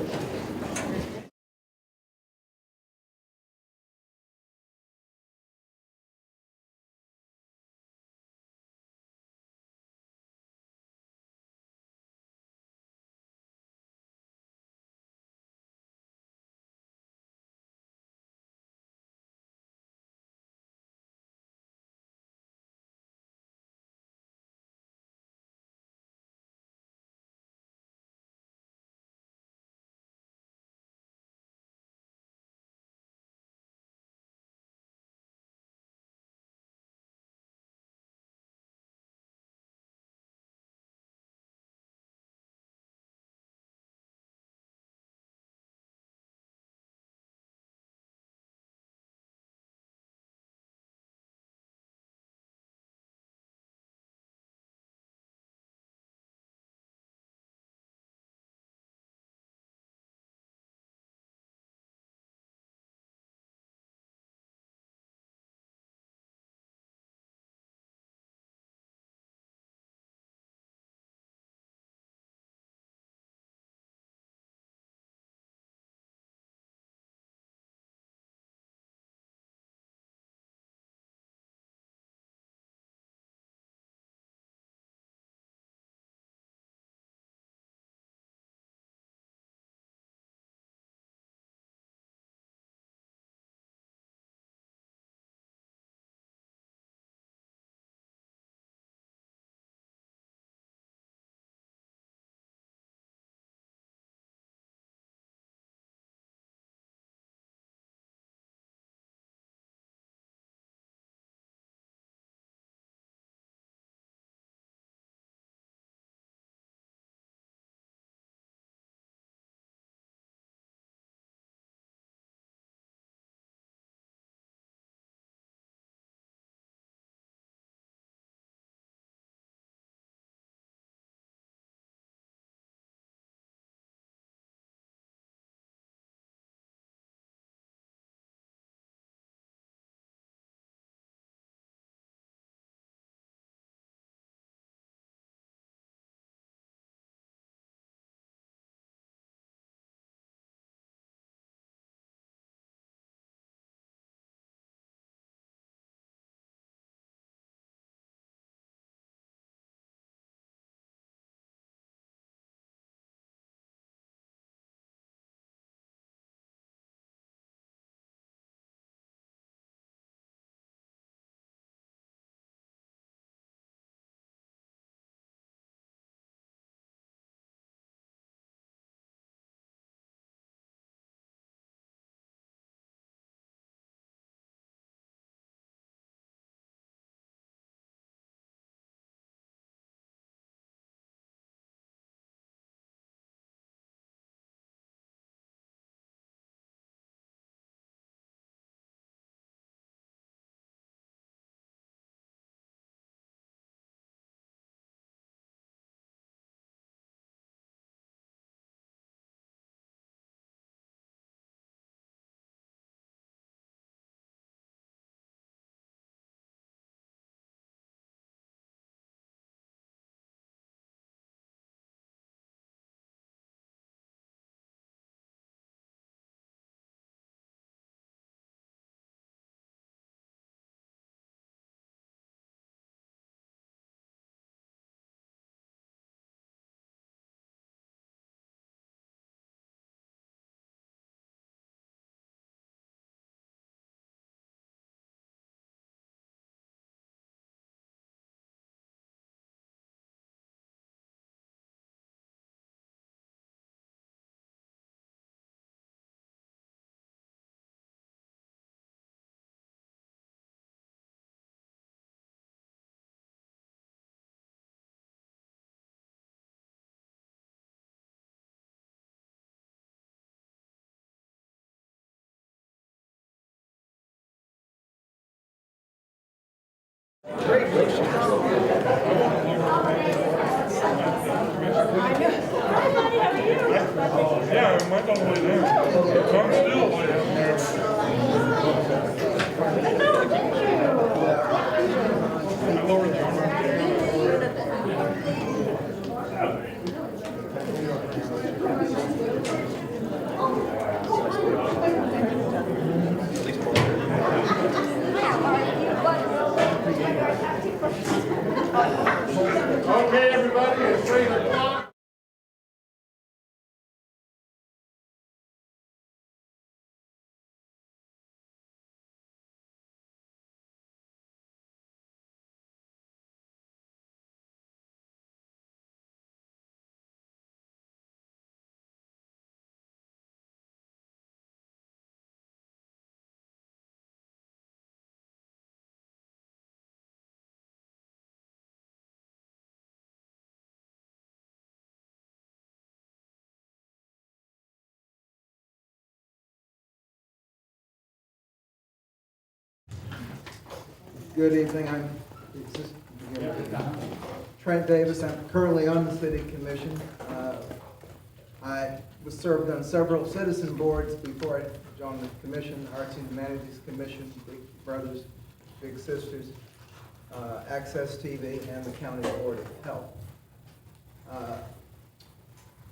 Yeah, I might not lay down. I'm still laying there. I lowered the armor. Okay, everybody, it's 3 o'clock. Good evening, I'm Trent Davis, I'm currently on the city commission. I was served on several citizen boards before I joined the commission, Arts and Humanities Commission, Big Brothers, Big Sisters, Access TV, and the County Board of Health.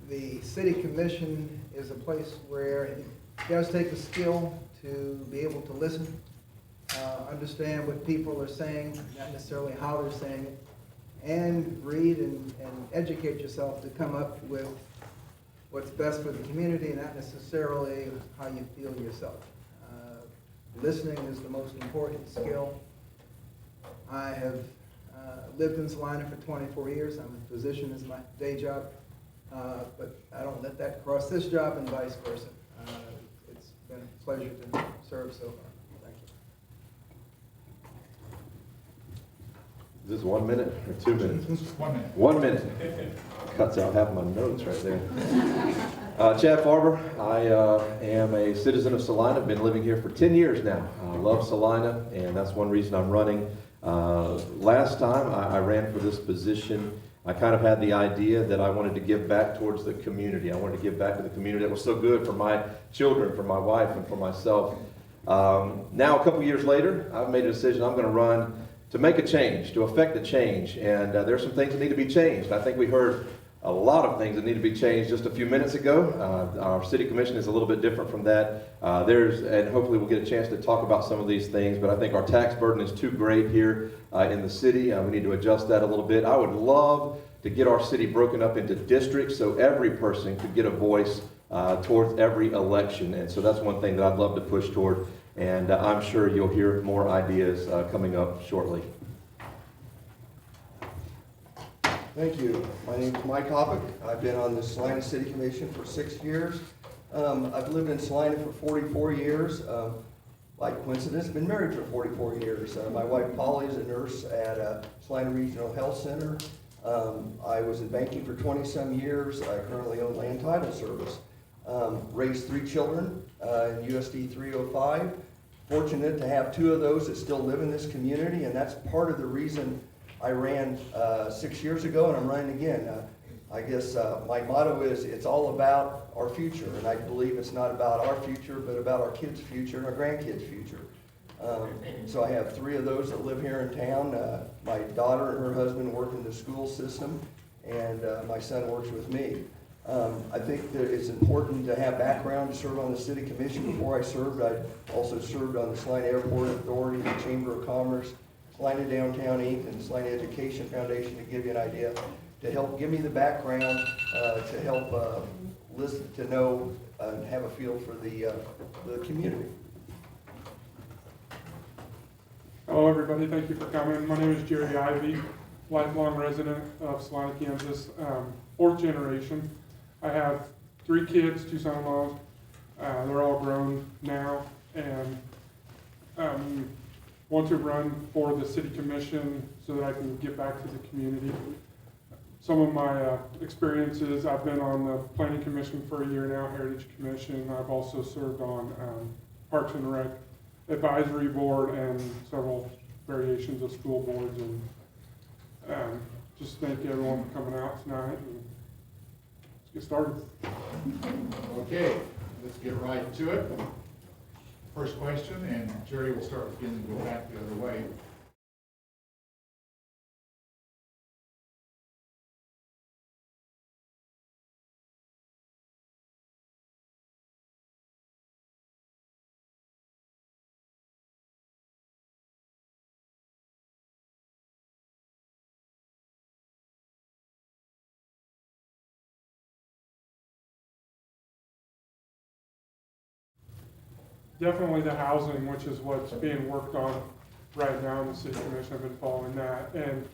The city commission is a place where it does take a skill to be able to listen, understand what people are saying, not necessarily how they're saying it, and read and educate yourself to come up with what's best for the community, not necessarily how you feel yourself. Listening is the most important skill. I have lived in Salina for 24 years. I'm a physician as my day job, but I don't let that cross this job and vice versa. It's been a pleasure to serve so far. Is this 1 minute or 2 minutes? 1 minute. 1 minute. Cuts out half my notes right there. Chad Farber, I am a citizen of Salina. I've been living here for 10 years now. I love Salina, and that's one reason I'm running. Last time I ran for this position, I kind of had the idea that I wanted to give back towards the community. I wanted to give back to the community that was so good for my children, for my wife, and for myself. Now, a couple years later, I've made a decision I'm going to run to make a change, to affect a change. And there's some things that need to be changed. I think we heard a lot of things that need to be changed just a few minutes ago. Our city commission is a little bit different from that. And hopefully we'll get a chance to talk about some of these things, but I think our tax burden is too great here in the city. We need to adjust that a little bit. I would love to get our city broken up into districts so every person could get a voice towards every election. And so that's one thing that I'd love to push toward. And I'm sure you'll hear more ideas coming up shortly. Thank you. My name is Mike Hoppick. I've been on the Salina City Commission for 6 years. I've lived in Salina for 44 years. By coincidence, been married for 44 years. My wife Polly is a nurse at Salina Regional Health Center. I was in banking for 20-some years. I currently own Land Title Service. Raised 3 children in USD 305. Fortunate to have 2 of those that still live in this community, and that's part of the reason I ran 6 years ago, and I'm running again. I guess my motto is, it's all about our future, and I believe it's not about our future, but about our kids' future and our grandkids' future. So I have 3 of those that live here in town. My daughter and her husband work in the school system, and my son works with me. I think that it's important to have background to serve on the city commission. Before I served, I also served on the Salina Airport Authority, the Chamber of Commerce, Salina Downtown Inc., and the Salina Education Foundation, to give you an idea, to help give me the background, to help listen, to know, and have a feel for the community. Hello, everybody. Thank you for coming. My name is Jerry Ivy, lifelong resident of Salina, Kansas, 4th generation. I have 3 kids, 2 son-in-laws. They're all grown now, and want to run for the city commission so that I can give back to the community. Some of my experiences, I've been on the planning commission for a year now, Heritage Commission. I've also served on Parks and Rec Advisory Board and several variations of school boards. And just thank everyone for coming out tonight. And let's get started. Okay, let's get right to it. First question, and Jerry will start with you and go back the other way. Definitely the housing, which is what's being worked on right now in the city commission. I've been following that. And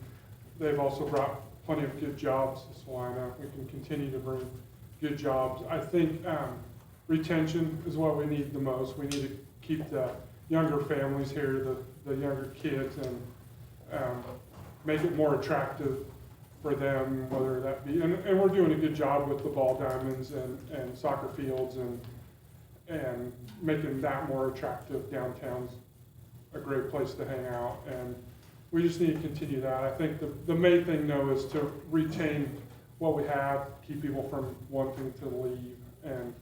they've also brought plenty of good jobs to Salina. We can continue to bring good jobs. I think retention is what we need the most. We need to keep the younger families here, the younger kids, and make it more attractive for them, whether that be, and we're doing a good job with the ball diamonds and soccer fields and making that more attractive. Downtown's a great place to hang out, and we just need to continue that. I think the main thing, though, is to retain what we have, keep people from wanting to leave, and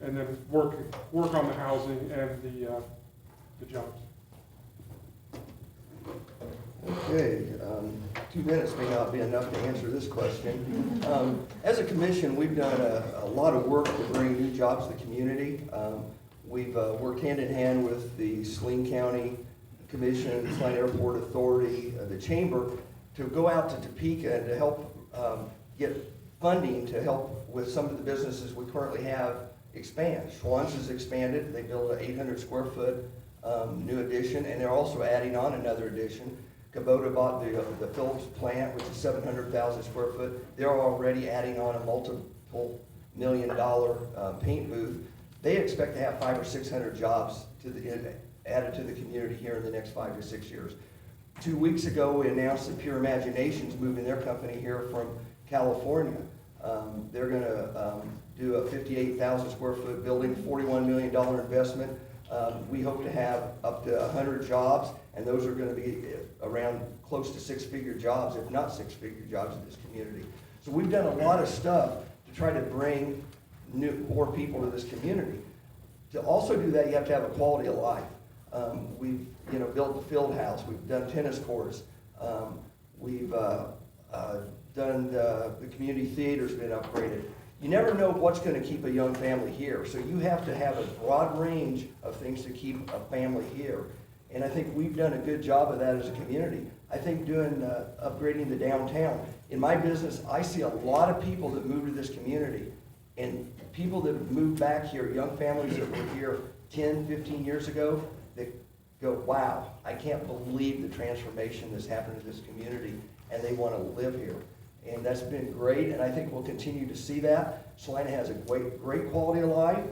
then work on the housing and the jobs. Okay, 2 minutes may not be enough to answer this question. As a commission, we've done a lot of work to bring new jobs to the community. We've worked hand in hand with the Salina County Commission, Salina Airport Authority, the Chamber, to go out to Topeka and to help get funding to help with some of the businesses we currently have expand. Schwann's has expanded. They built an 800 square foot new addition, and they're also adding on another addition. Kubota bought the Phillips plant, which is 700,000 square foot. They're already adding on a multiple $1 million paint booth. They expect to have 500 or 600 jobs added to the community here in the next 5 to 6 years. 2 weeks ago, we announced that Pure Imagination's moving their company here from California. They're going to do a 58,000 square foot building, $41 million investment. We hope to have up to 100 jobs, and those are going to be around close to six-figure jobs, if not six-figure jobs in this community. So we've done a lot of stuff to try to bring more people to this community. To also do that, you have to have a quality of life. We've built the field house. We've done tennis courts. We've done the community theater's been upgraded. You never know what's going to keep a young family here, so you have to have a broad range of things to keep a family here. And I think we've done a good job of that as a community. I think upgrading the downtown. In my business, I see a lot of people that move to this community, and people that have moved back here, young families that were here 10, 15 years ago, that go, wow, I can't believe the transformation that's happened to this community, and they want to live here. And that's been great, and I think we'll continue to see that. Salina has a great quality of life.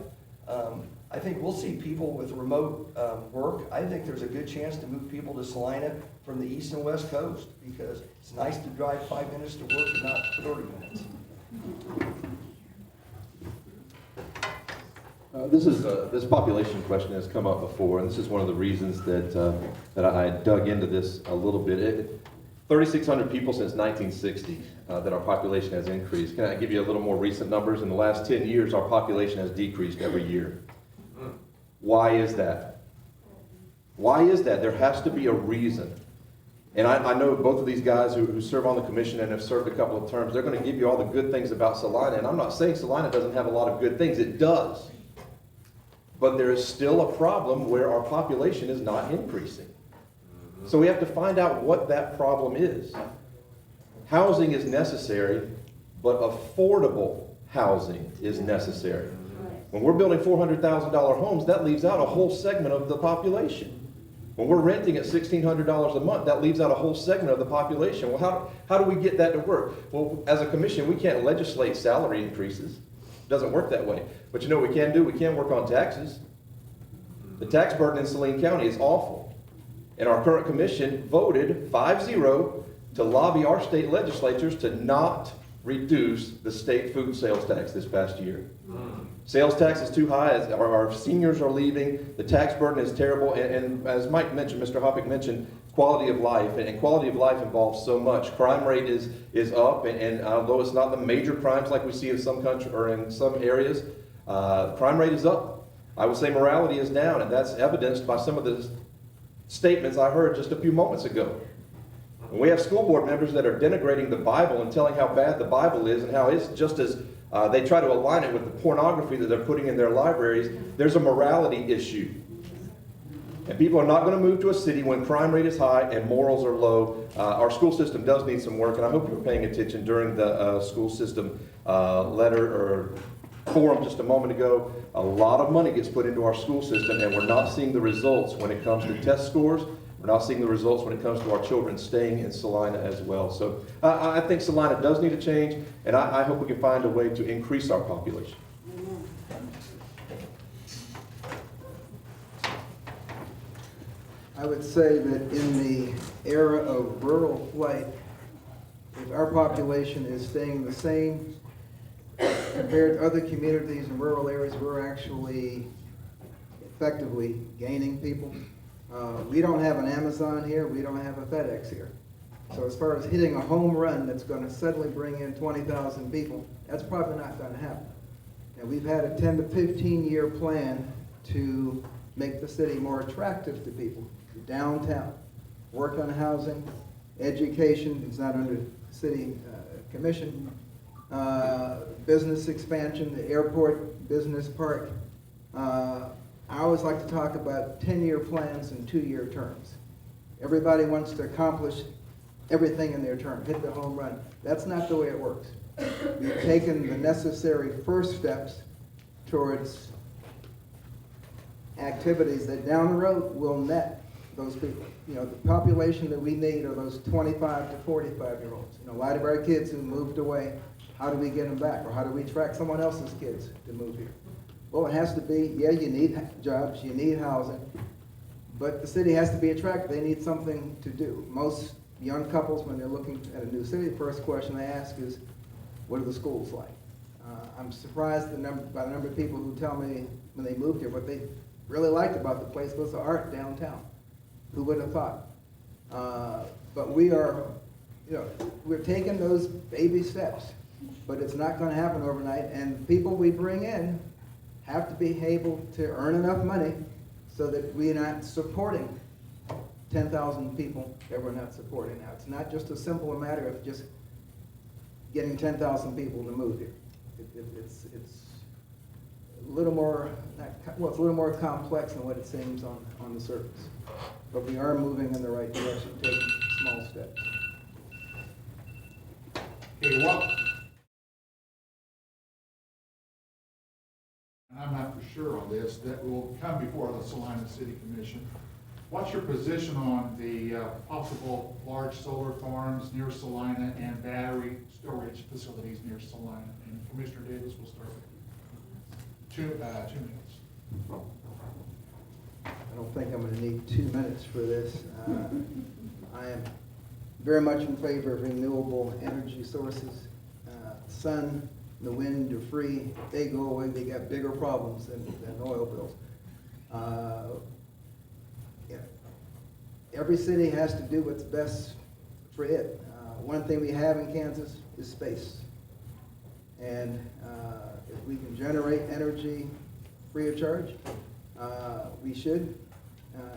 I think we'll see people with remote work. I think there's a good chance to move people to Salina from the east and west coast, because it's nice to drive 5 minutes to work and not 30 minutes. This population question has come up before, and this is one of the reasons that I dug into this a little bit. 3,600 people since 1960 that our population has increased. Can I give you a little more recent numbers? In the last 10 years, our population has decreased every year. Why is that? Why is that? There has to be a reason. And I know both of these guys who serve on the commission and have served a couple of terms, they're going to give you all the good things about Salina. And I'm not saying Salina doesn't have a lot of good things. It does. But there is still a problem where our population is not increasing. So we have to find out what that problem is. Housing is necessary, but affordable housing is necessary. When we're building $400,000 homes, that leaves out a whole segment of the population. When we're renting at $1,600 a month, that leaves out a whole segment of the population. Well, how do we get that to work? Well, as a commission, we can't legislate salary increases. It doesn't work that way. But you know what we can do? We can work on taxes. The tax burden in Salina County is awful. And our current commission voted 5-0 to lobby our state legislatures to not reduce the state food sales tax this past year. Sales tax is too high, as our seniors are leaving, the tax burden is terrible, and as Mike mentioned, Mr. Hoppick mentioned, quality of life, and quality of life involves so much. Crime rate is up, and although it's not the major crimes like we see in some country or in some areas, crime rate is up. I would say morality is down, and that's evidenced by some of the statements I heard just a few moments ago. And we have school board members that are denigrating the Bible and telling how bad the Bible is and how it's just as they try to align it with the pornography that they're putting in their libraries. There's a morality issue. And people are not going to move to a city when crime rate is high and morals are low. Our school system does need some work, and I hope you were paying attention during the school system letter or forum just a moment ago. A lot of money gets put into our school system, and we're not seeing the results when it comes to test scores. We're not seeing the results when it comes to our children staying in Salina as well. So I think Salina does need a change, and I hope we can find a way to increase our population. I would say that in the era of rural flight, if our population is staying the same compared to other communities in rural areas, we're actually effectively gaining people. We don't have an Amazon here, we don't have a FedEx here. So as far as hitting a home run that's going to suddenly bring in 20,000 people, that's probably not going to happen. And we've had a 10 to 15 year plan to make the city more attractive to people. Downtown, work on housing, education, it's not under city commission, business expansion, the airport, business park. I always like to talk about 10-year plans and 2-year terms. Everybody wants to accomplish everything in their term, hit the home run. That's not the way it works. We've taken the necessary first steps towards activities that down the road will net those people. You know, the population that we need are those 25 to 45-year-olds. You know, a lot of our kids who moved away, how do we get them back? Or how do we attract someone else's kids to move here? Well, it has to be, yeah, you need jobs, you need housing, but the city has to be attractive. They need something to do. Most young couples, when they're looking at a new city, the first question they ask is, what are the schools like? I'm surprised by the number of people who tell me when they moved here what they really liked about the place was the art downtown. Who would have thought? But we are, you know, we're taking those baby steps, but it's not going to happen overnight. And the people we bring in have to be able to earn enough money so that we're not supporting 10,000 people that we're not supporting now. It's not just a simple matter of just getting 10,000 people to move here. It's a little more, it's a little more complex than what it seems on the surface. But we are moving in the right direction, taking small steps. Okay, what? And I'm not for sure on this, that will come before the Salina City Commission. What's your position on the possible large solar farms near Salina and battery storage facilities near Salina? And Commissioner Davis, will start with you. 2 minutes. I don't think I'm going to need 2 minutes for this. I am very much in favor of renewable energy sources. Sun, the wind are free. If they go away, they got bigger problems than oil bills. Yeah. Every city has to do what's best for it. One thing we have in Kansas is space. And if we can generate energy free of charge, we should.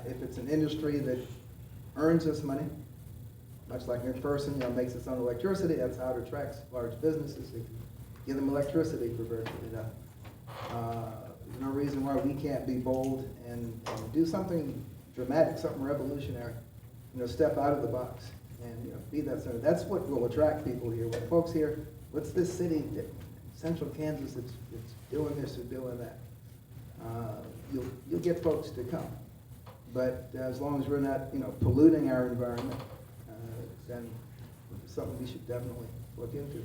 If it's an industry that earns us money, much like McPherson, you know, makes its own electricity, that's how it attracts large businesses. They give them electricity for virtually nothing. There's no reason why we can't be bold and do something dramatic, something revolutionary. You know, step out of the box and, you know, be that center. That's what will attract people here. When folks here, what's this city, Central Kansas, it's doing this or doing that. You'll get folks to come. But as long as we're not, you know, polluting our environment, then it's something we should definitely look into.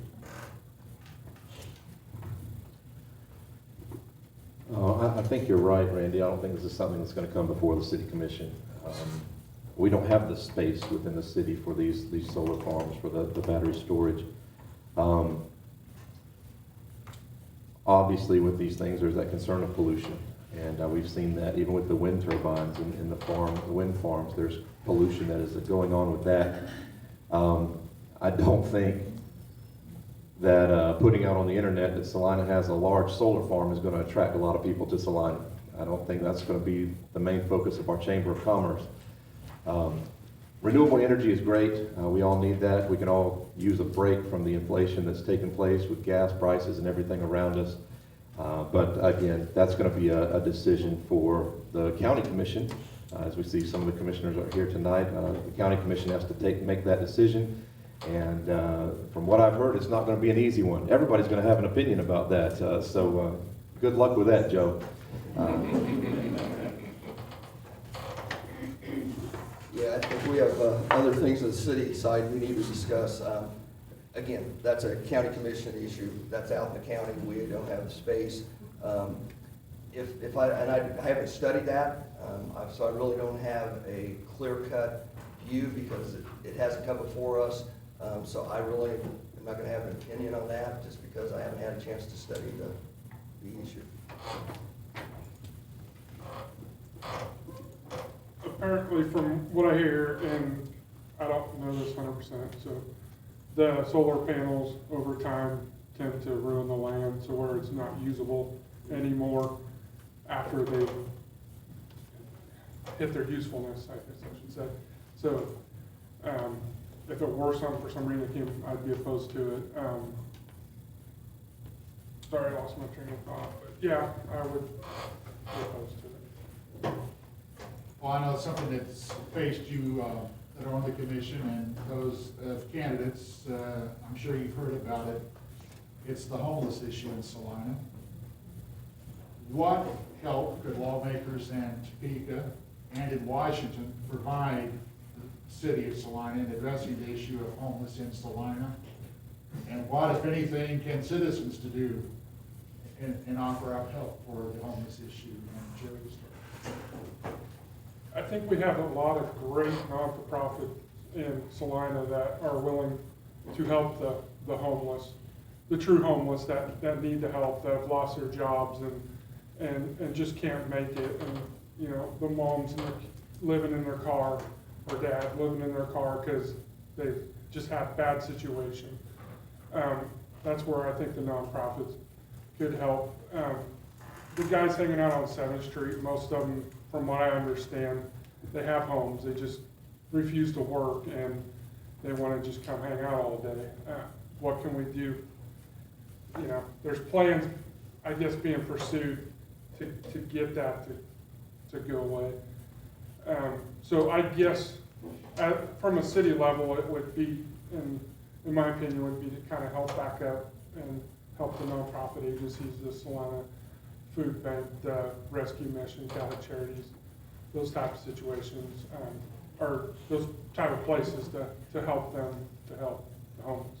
I think you're right, Randy. I don't think this is something that's going to come before the city commission. We don't have the space within the city for these solar farms, for the battery storage. Obviously, with these things, there's that concern of pollution. And we've seen that even with the wind turbines in the wind farms, there's pollution that is going on with that. I don't think that putting out on the internet that Salina has a large solar farm is going to attract a lot of people to Salina. I don't think that's going to be the main focus of our Chamber of Commerce. Renewable energy is great. We all need that. We can all use a break from the inflation that's taken place with gas prices and everything around us. But again, that's going to be a decision for the county commission. As we see some of the commissioners are here tonight, the county commission has to make that decision. And from what I've heard, it's not going to be an easy one. Everybody's going to have an opinion about that. So good luck with that, Joe. Yeah, I think we have other things on the city side we need to discuss. Again, that's a county commission issue. That's out in the county. We don't have the space. I haven't studied that, so I really don't have a clear-cut view because it hasn't come before us. So I really am not going to have an opinion on that just because I haven't had a chance to study the issue. Apparently, from what I hear, and I don't know this 100%, so the solar panels over time tend to ruin the land, so where it's not usable anymore after they've hit their usefulness, I guess I should say. So if it were something for some reason, I'd be opposed to it. Sorry, I lost my train of thought, but yeah, I would be opposed to it. Well, I know it's something that's faced you that are on the commission and those candidates. I'm sure you've heard about it. It's the homeless issue in Salina. What help could lawmakers in Topeka and in Washington provide the city of Salina in addressing the issue of homeless in Salina? And what, if anything, can citizens to do and offer up help for the homeless issue? And Jerry, will start. I think we have a lot of great non-for-profit in Salina that are willing to help the homeless, the true homeless that need the help, that have lost their jobs and just can't make it. And, you know, the moms living in their car or dad living in their car because they've just had a bad situation. That's where I think the nonprofits could help. The guys hanging out on 7th Street, most of them, from what I understand, they have homes. They just refuse to work and they want to just come hang out all day. What can we do? You know, there's plans, I guess, being pursued to get that to go away. So I guess from a city level, it would be, in my opinion, would be to kind of help back up and help the nonprofit agencies, the Salina Food Bank, the Rescue Mission, Catholic Charities, those type of situations, or those type of places to help them, to help the homeless.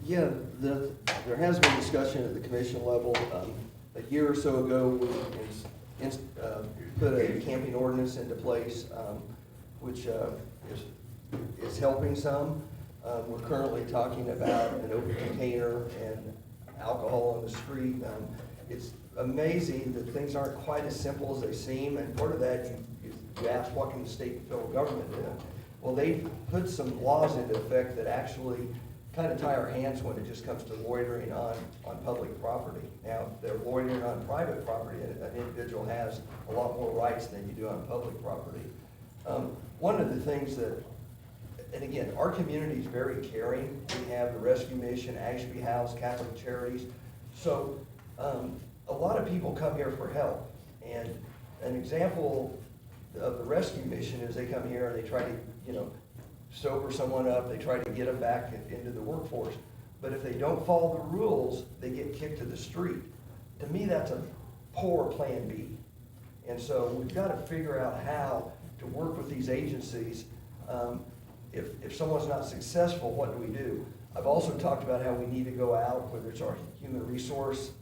Yeah, there has been discussion at the commission level. A year or so ago, we put a camping ordinance into place, which is helping some. We're currently talking about an open container and alcohol on the street. It's amazing that things aren't quite as simple as they seem, and part of that, you ask, what can the state and federal government do? Well, they put some laws into effect that actually kind of tie our hands when it just comes to loitering on public property. Now, if they're loitering on private property, an individual has a lot more rights than you do on public property. One of the things that, and again, our community is very caring. We have the Rescue Mission, Ashby House, Catholic Charities. So a lot of people come here for help. And an example of the Rescue Mission is they come here and they try to, you know, sober someone up, they try to get them back into the workforce. But if they don't follow the rules, they get kicked to the street. To me, that's a poor plan B. And so we've got to figure out how to work with these agencies. If someone's not successful, what do we do? I've also talked about how we need to go out, whether it's our human resource,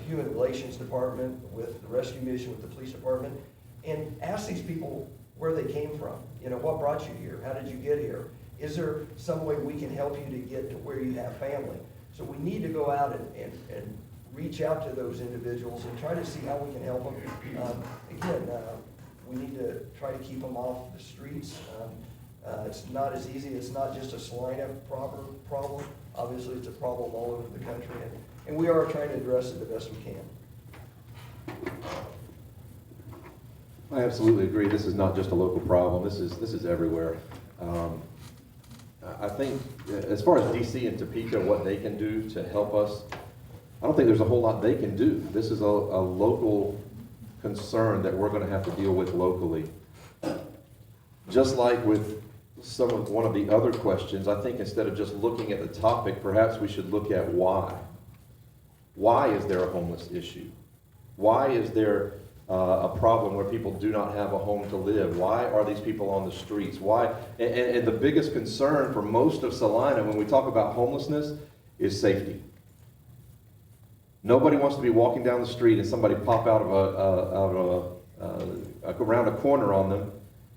human relations department, with the rescue mission, with the police department, and ask these people where they came from. You know, what brought you here? How did you get here? Is there some way we can help you to get to where you have family? So we need to go out and reach out to those individuals and try to see how we can help them. Again, we need to try to keep them off the streets. It's not as easy, it's not just a Salina problem. Obviously, it's a problem all over the country, and we are trying to address it the best we can. I absolutely agree. This is not just a local problem. This is everywhere. I think as far as DC and Topeka, what they can do to help us, I don't think there's a whole lot they can do. This is a local concern that we're going to have to deal with locally. Just like with one of the other questions, I think instead of just looking at the topic, perhaps we should look at why. Why is there a homeless issue? Why is there a problem where people do not have a home to live? Why are these people on the streets? Why? And the biggest concern for most of Salina when we talk about homelessness is safety. Nobody wants to be walking down the street and somebody pop out of around a corner on them,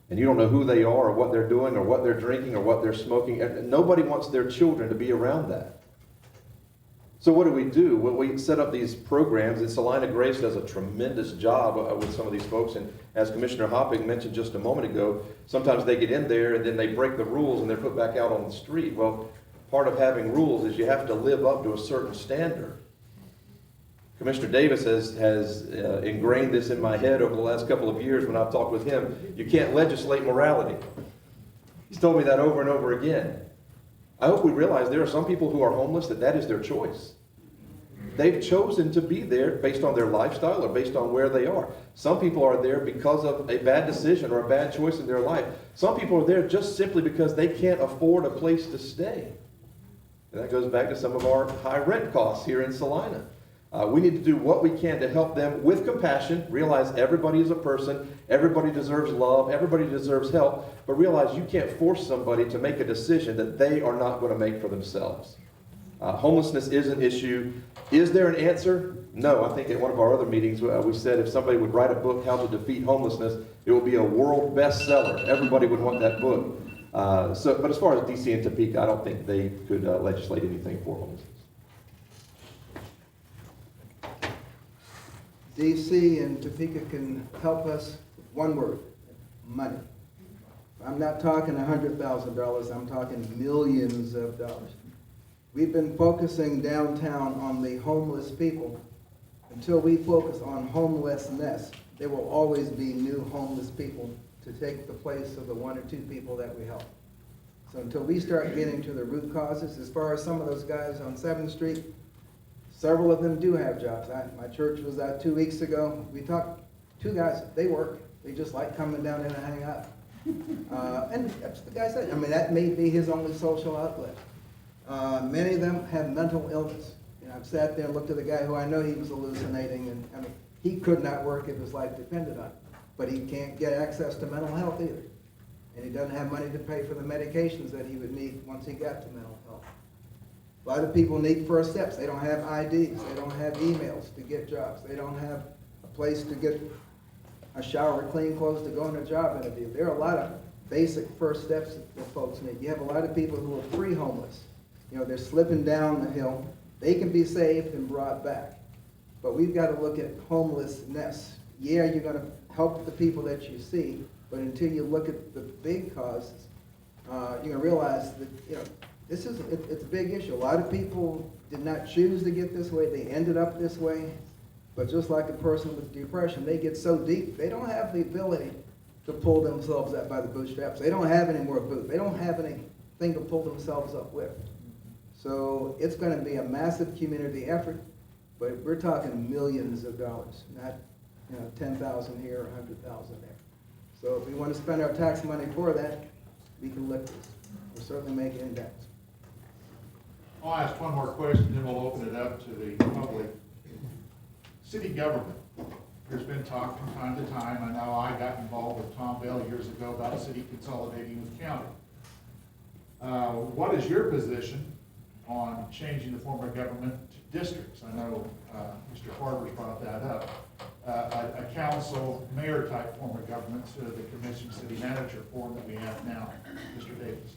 and you don't know who they are or what they're doing or what they're drinking or what they're smoking. And nobody wants their children to be around that. So what do? Well, we set up these programs, and Salina Grace does a tremendous job with some of these folks. And as Commissioner Hopping mentioned just a moment ago, sometimes they get in there and then they break the rules and they're put back out on the street. Well, part of having rules is you have to live up to a certain standard. Commissioner Davis has ingrained this in my head over the last couple of years when I've talked with him. You can't legislate morality. He's told me that over and over again. I hope we realize there are some people who are homeless that is their choice. They've chosen to be there based on their lifestyle or based on where they are. Some people are there because of a bad decision or a bad choice in their life. Some people are there just simply because they can't afford a place to stay. And that goes back to some of our high rent costs here in Salina. We need to do what we can to help them with compassion, realize everybody is a person, everybody deserves love, everybody deserves help, but realize you can't force somebody to make a decision that they are not going to make for themselves. Homelessness is an issue. Is there an answer? No. I think at one of our other meetings we said if somebody would write a book, How to Defeat Homelessness, it would be a world bestseller. Everybody would want that book. But as far as DC and Topeka, I don't think they could legislate anything for homelessness. DC and Topeka can help us with one word: money. I'm not talking $100,000, I'm talking millions of dollars. We've been focusing downtown on the homeless people. Until we focus on homelessness, there will always be new homeless people to take the place of the one or two people that we help. So until we start getting to the root causes, as far as some of those guys on 7th Street, several of them do have jobs. My church was out 2 weeks ago. We talked, 2 guys, they work. They just like coming down in and hang out. And that's what the guy said. I mean, that may be his only social outlet. Many of them have mental illness. You know, I've sat there and looked at a guy who I know he was hallucinating, and I mean, he could not work if his life depended on it. But he can't get access to mental health either. And he doesn't have money to pay for the medications that he would need once he got to mental health. A lot of people need first steps. They don't have IDs. They don't have emails to get jobs. They don't have a place to get a shower, clean clothes to go on a job interview. There are a lot of basic first steps that folks need. You have a lot of people who are pre-homeless. You know, they're slipping down the hill. They can be saved and brought back. But we've got to look at homelessness. Yeah, you're going to help the people that you see, but until you look at the big causes, you're going to realize that, you know, it's a big issue. A lot of people did not choose to get this way. They ended up this way. But just like a person with depression, they get so deep, they don't have the ability to pull themselves up by the bootstraps. They don't have any more boots. They don't have anything to pull themselves up with. So it's going to be a massive community effort, but we're talking millions of dollars, not 10,000 here or 100,000 there. So if we want to spend our tax money for that, we can lift this. We'll certainly make index. I'll ask one more question, then we'll open it up to the public. City government. There's been talk from time to time. I know I got involved with Tom Bell years ago about city consolidating with county. What is your position on changing the form of government to districts? I know Mr. Farber's brought that up. A council, mayor type form of government to the commission city manager form that we have now. Mr. Davis.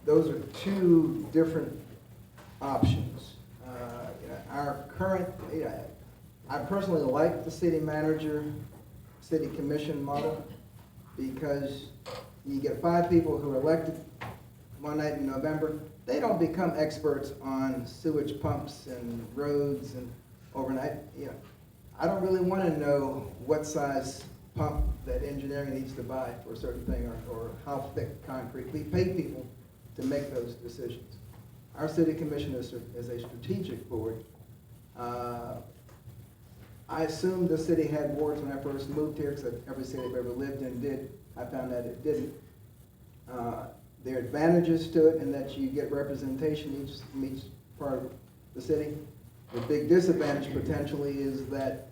Those are two different options. our current, I personally like the city manager, city commission model, because you get 5 people who are elected one night in November. They don't become experts on sewage pumps and roads and overnight. I don't really want to know what size pump that engineering needs to buy for a certain thing, or how thick concrete. We pay people to make those decisions. Our city commission is a strategic board. I assumed the city had boards when I first moved here, because every city I've ever lived in did. I found that it didn't. There are advantages to it in that you get representation in each part of the city. The big disadvantage potentially is that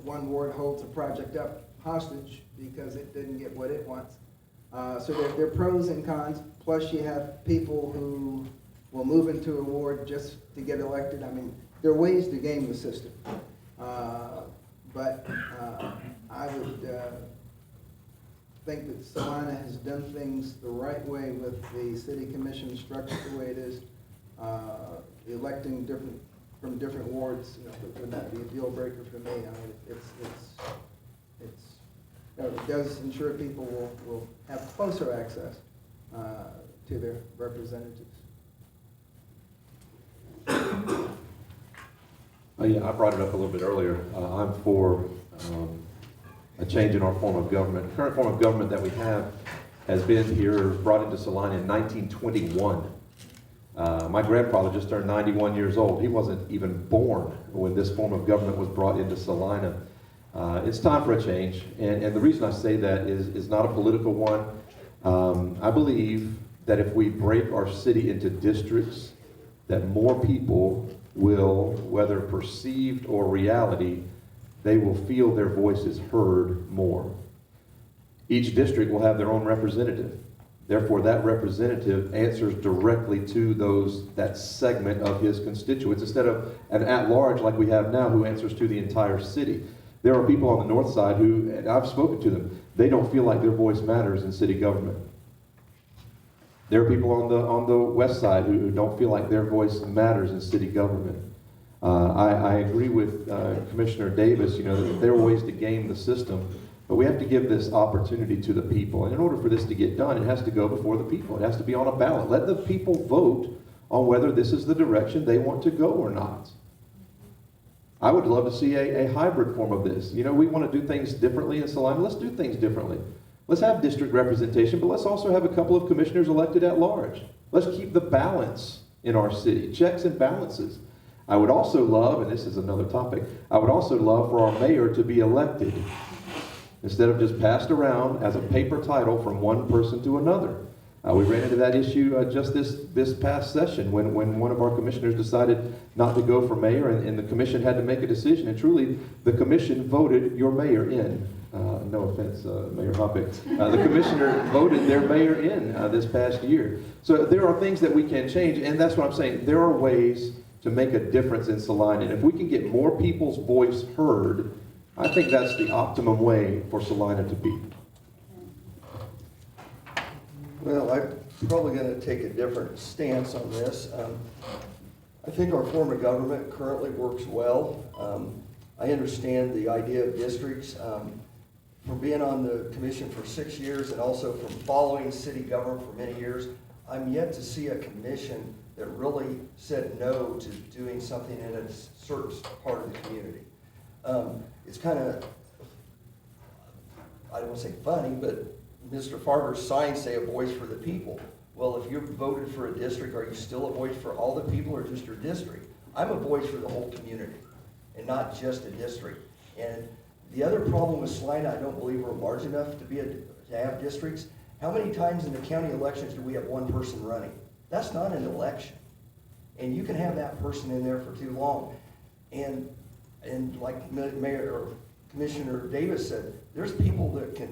one ward holds a project up hostage because it didn't get what it wants. So there are pros and cons, plus you have people who will move into a ward just to get elected. I mean, there are ways to game the system. But I would think that Salina has done things the right way with the city commission structure the way it is. Electing from different wards, would not be a deal breaker for me. I mean, it does ensure people will have closer access to their representatives. Yeah, I brought it up a little bit earlier. I'm for a change in our form of government. The current form of government that we have has been here, brought into Salina in 1921. My grandfather just turned 91 years old. He wasn't even born when this form of government was brought into Salina. It's time for a change, and the reason I say that is not a political one. I believe that if we break our city into districts, that more people will, whether perceived or reality, they will feel their voices heard more. Each district will have their own representative. Therefore, that representative answers directly to that segment of his constituents, instead of an at-large like we have now who answers to the entire city. There are people on the north side who, and I've spoken to them, they don't feel like their voice matters in city government. There are people on the west side who don't feel like their voice matters in city government. I agree with Commissioner Davis, that there are ways to game the system, but we have to give this opportunity to the people. And in order for this to get done, it has to go before the people. It has to be on a ballot. Let the people vote on whether this is the direction they want to go or not. I would love to see a hybrid form of this. We want to do things differently in Salina. Let's do things differently. Let's have district representation, but let's also have a couple of commissioners elected at large. Let's keep the balance in our city, checks and balances. I would also love, and this is another topic, I would also love for our mayor to be elected instead of just passed around as a paper title from one person to another. We ran into that issue just this past session when one of our commissioners decided not to go for mayor, and the commission had to make a decision, and truly the commission voted your mayor in. No offense, Mayor Hoppick. The commissioner voted their mayor in this past year. So there are things that we can change, and that's what I'm saying. There are ways to make a difference in Salina, and if we can get more people's voice heard, I think that's the optimum way for Salina to be. Well, I'm probably going to take a different stance on this. I think our form of government currently works well. I understand the idea of districts. From being on the commission for 6 years and also from following city government for many years, I'm yet to see a commission that really said no to doing something in a certain part of the community. It's kind of, I don't want to say funny, but Mr. Farber's signs say a voice for the people. Well, if you're voted for a district, are you still a voice for all the people or just your district? I'm a voice for the whole community and not just a district. And the other problem with Salina, I don't believe we're large enough to have districts. How many times in the county elections do we have one person running? That's not an election. And you can have that person in there for too long. And like Mayor or Commissioner Davis said, there's people that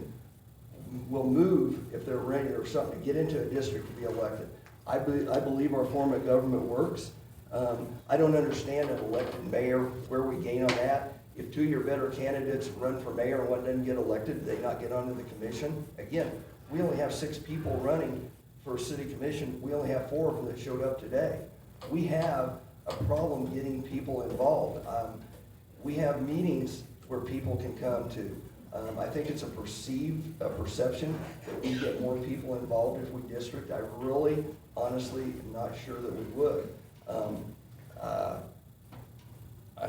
will move if they're ready or something to get into a district to be elected. I believe our form of government works. I don't understand an elected mayor, where we gain on that. If 2 of your better candidates run for mayor and one doesn't get elected, they not get onto the commission. Again, we only have 6 people running for city commission. We only have 4 of them that showed up today. We have a problem getting people involved. We have meetings where people can come to. I think it's a perception that we get more people involved if we district. I really, honestly, am not sure that we would. I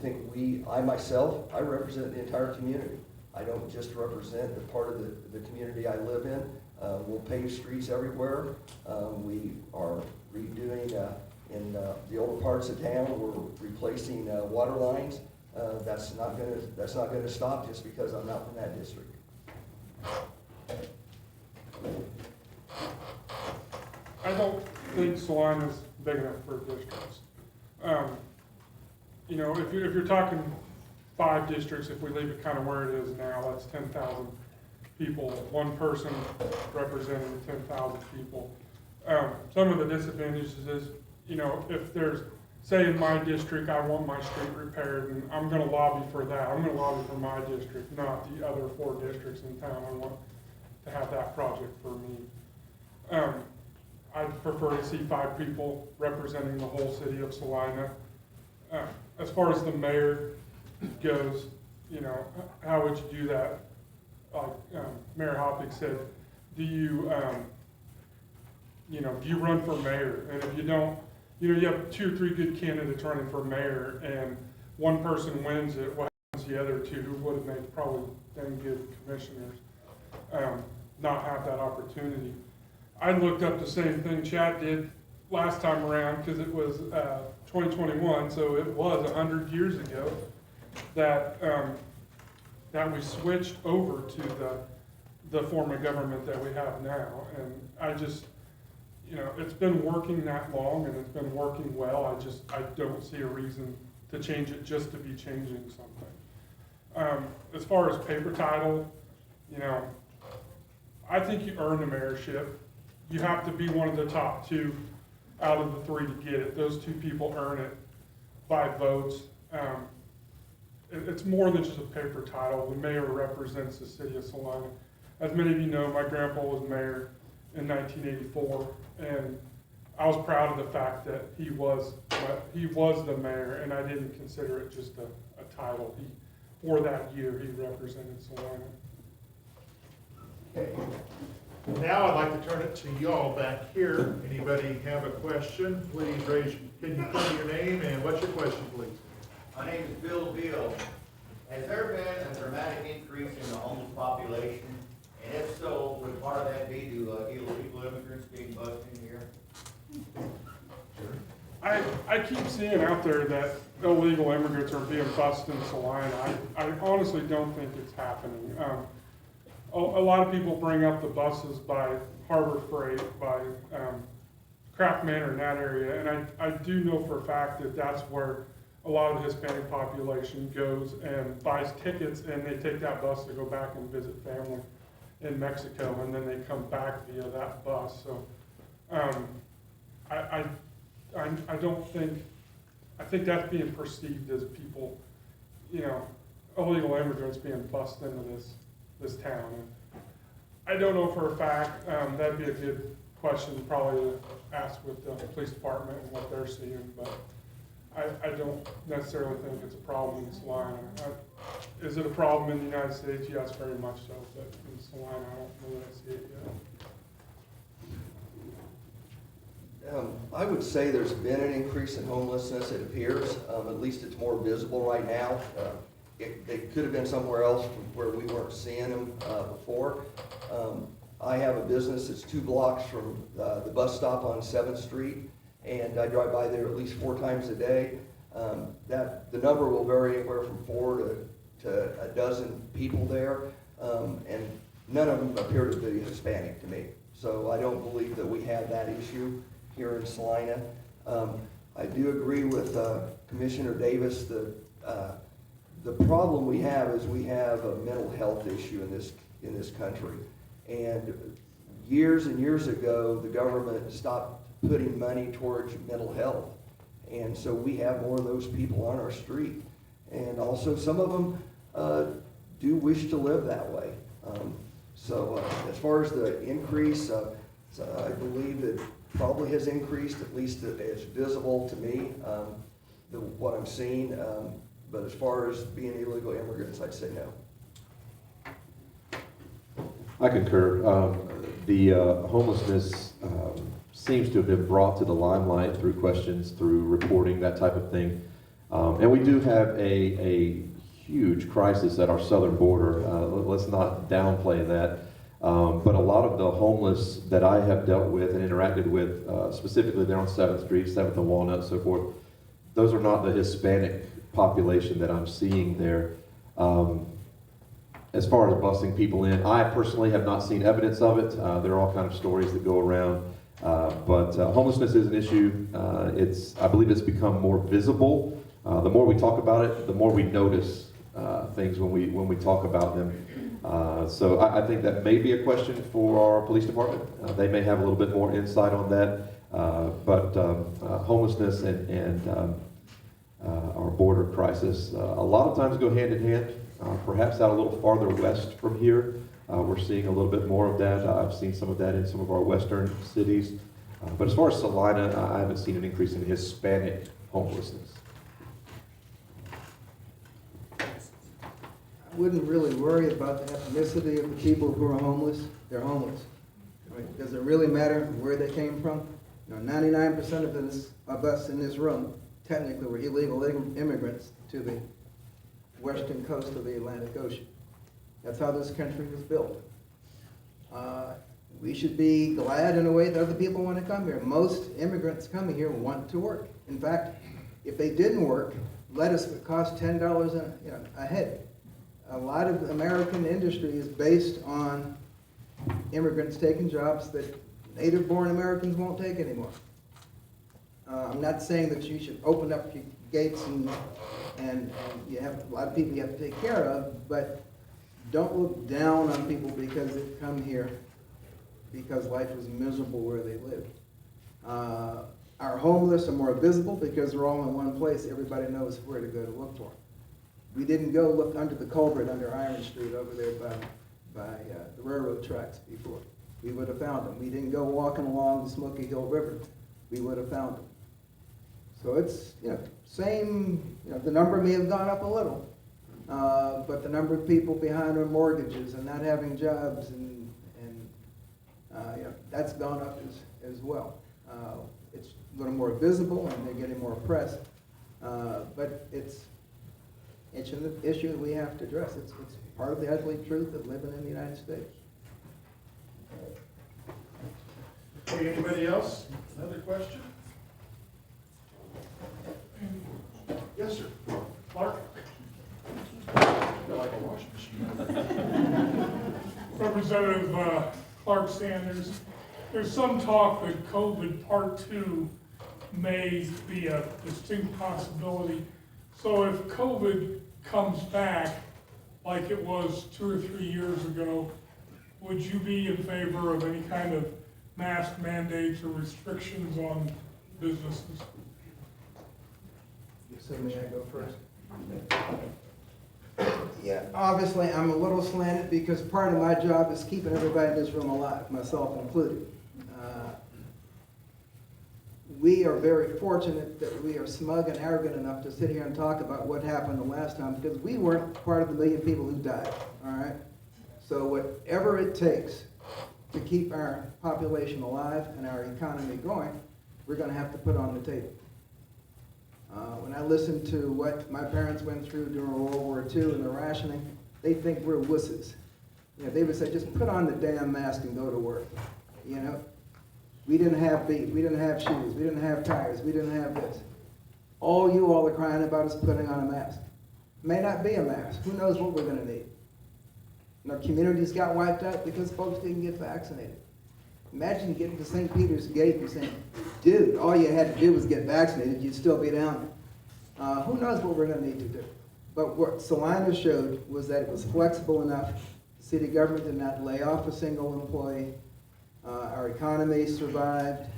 think I myself, I represent the entire community. I don't just represent the part of the community I live in. We'll pave streets everywhere. We are redoing, in the older parts of town, we're replacing water lines. That's not gonna stop just because I'm not from that district. I don't think Salina's big enough for districts. You know, if you're talking 5 districts, if we leave it kind of where it is now, that's 10,000 people, one person representing 10,000 people. Some of the disadvantages is, you know, if there's, say in my district, I want my street repaired, and I'm gonna lobby for that. I'm gonna lobby for my district, not the other 4 districts in town. I want to have that project for me. I'd prefer to see 5 people representing the whole city of Salina. As far as the mayor goes, you know, how would you do that? Like Mayor Hoppig said, do you, you know, do you run for mayor? And if you don't, you know, you have 2 or 3 good candidates running for mayor, and one person wins it, what happens to the other 2 who would have made probably dang good commissioners, not have that opportunity? I looked up the same thing Chad did last time around, because it was 2021, so it was 100 years ago that that we switched over to the form of government that we have now. And I just, you know, it's been working that long and it's been working well. I don't see a reason to change it just to be changing something. As far as paper title, you know, I think you earn the mayorship. You have to be one of the top 2 out of the 3 to get it. Those 2 people earn it by votes. It's more than just a paper title. The mayor represents the city of Salina. As many of you know, my grandpa was mayor in 1984, and I was proud of the fact that he was the mayor, and I didn't consider it just a title. For that year, he represented Salina. Okay. Now I'd like to turn it to y'all back here. Anybody have a question? Please can you tell me your name and what's your question, please? My name is Bill Beal. Has there been a dramatic increase in the homeless population? And if so, would part of that be due to illegal immigrants being busted in here? I keep seeing out there that illegal immigrants are being busted in Salina. I honestly don't think it's happening. A lot of people bring up the buses by Harbor Freight, by Craft Manor in that area, and I do know for a fact that that's where a lot of the Hispanic population goes and buys tickets, and they take that bus to go back and visit family in Mexico, and then they come back via that bus. So I don't think, I think that's being perceived as people, you know, illegal immigrants being bussed into this town. And I don't know for a fact. That'd be a good question probably to ask with the police department and what they're seeing, but I don't necessarily think it's a problem in Salina. Is it a problem in the United States? Yes, very much so, but in Salina, I don't know that I see it yet. I would say there's been an increase in homelessness, it appears. At least it's more visible right now. They could have been somewhere else where we weren't seeing them before. I have a business that's 2 blocks from the bus stop on 7th Street, and I drive by there at least 4 times a day. The number will vary anywhere from 4 to a dozen people there, and none of them appear to be Hispanic to me. So I don't believe that we have that issue here in Salina. I do agree with Commissioner Davis that the problem we have is we have a mental health issue in this country. And years and years ago, the government stopped putting money towards mental health. And so we have more of those people on our street. And also some of them do wish to live that way. So as far as the increase, so I believe that probably has increased, at least it's visible to me, what I'm seeing. But as far as being illegal immigrants, I'd say no. I concur. The homelessness seems to have been brought to the limelight through questions, through reporting, that type of thing. And we do have a huge crisis at our southern border. Let's not downplay that. But a lot of the homeless that I have dealt with and interacted with, specifically there on 7th Street, 7th and Walnut, and so forth, those are not the Hispanic population that I'm seeing there. As far as busing people in, I personally have not seen evidence of it. There are all kinds of stories that go around. But homelessness is an issue. I believe it's become more visible. The more we talk about it, the more we notice things when we talk about them. So I think that may be a question for our police department. They may have a little bit more insight on that. But homelessness and our border crisis a lot of times go hand in hand. Perhaps out a little farther west from here, we're seeing a little bit more of that. I've seen some of that in some of our western cities. But as far as Salina, I haven't seen an increase in Hispanic homelessness. I wouldn't really worry about the ethnicity of the people who are homeless. They're homeless. I mean, does it really matter where they came from? 99% of us in this room technically were illegal immigrants to the western coast of the Atlantic Ocean. That's how this country was built. We should be glad in a way that other people want to come here. Most immigrants coming here want to work. In fact, if they didn't work, lettuce would cost $10 a head. A lot of American industry is based on immigrants taking jobs that native-born Americans won't take anymore. I'm not saying that you should open up your gates and you have a lot of people you have to take care of, but don't look down on people because they come here because life is miserable where they live. Our homeless are more visible because they're all in one place. Everybody knows where to go to look for them. We didn't go look under the culvert under Iron Street over there by the railroad tracks before. We would have found them. We didn't go walking along the Smoky Hill River. We would have found them. So it's, same, the number may have gone up a little, but the number of people behind on mortgages and not having jobs and that's gone up as well. It's a little more visible and they're getting more press, but it's an issue that we have to address. It's part of the ugly truth of living in the United States. Okay, anybody else? Another question? Yes, sir. Clark? Feel like a washing machine. Representative Clark Sanders, there's some talk that COVID Part 2 may be a distinct possibility. So if COVID comes back like it was 2 or 3 years ago, would you be in favor of any kind of mask mandates or restrictions on businesses? So may I go first? Yeah, obviously I'm a little slanted because part of my job is keeping everybody in this room alive, myself included. We are very fortunate that we are smug and arrogant enough to sit here and talk about what happened the last time because we weren't part of the million people who died, all right? So whatever it takes to keep our population alive and our economy going, we're going to have to put on the table. When I listen to what my parents went through during World War II and the rationing, they think we're wusses. They would say, just put on the damn mask and go to work. We didn't have beef, we didn't have shoes, we didn't have tires, we didn't have this. All you all are crying about is putting on a mask. May not be a mask. Who knows what we're going to need? And our communities got wiped out because folks didn't get vaccinated. Imagine getting to St. Peter's Gate and saying, dude, all you had to do was get vaccinated, you'd still be down there. Who knows what we're going to need to do? But what Salina showed was that it was flexible enough. The city government did not lay off a single employee. Our economy survived.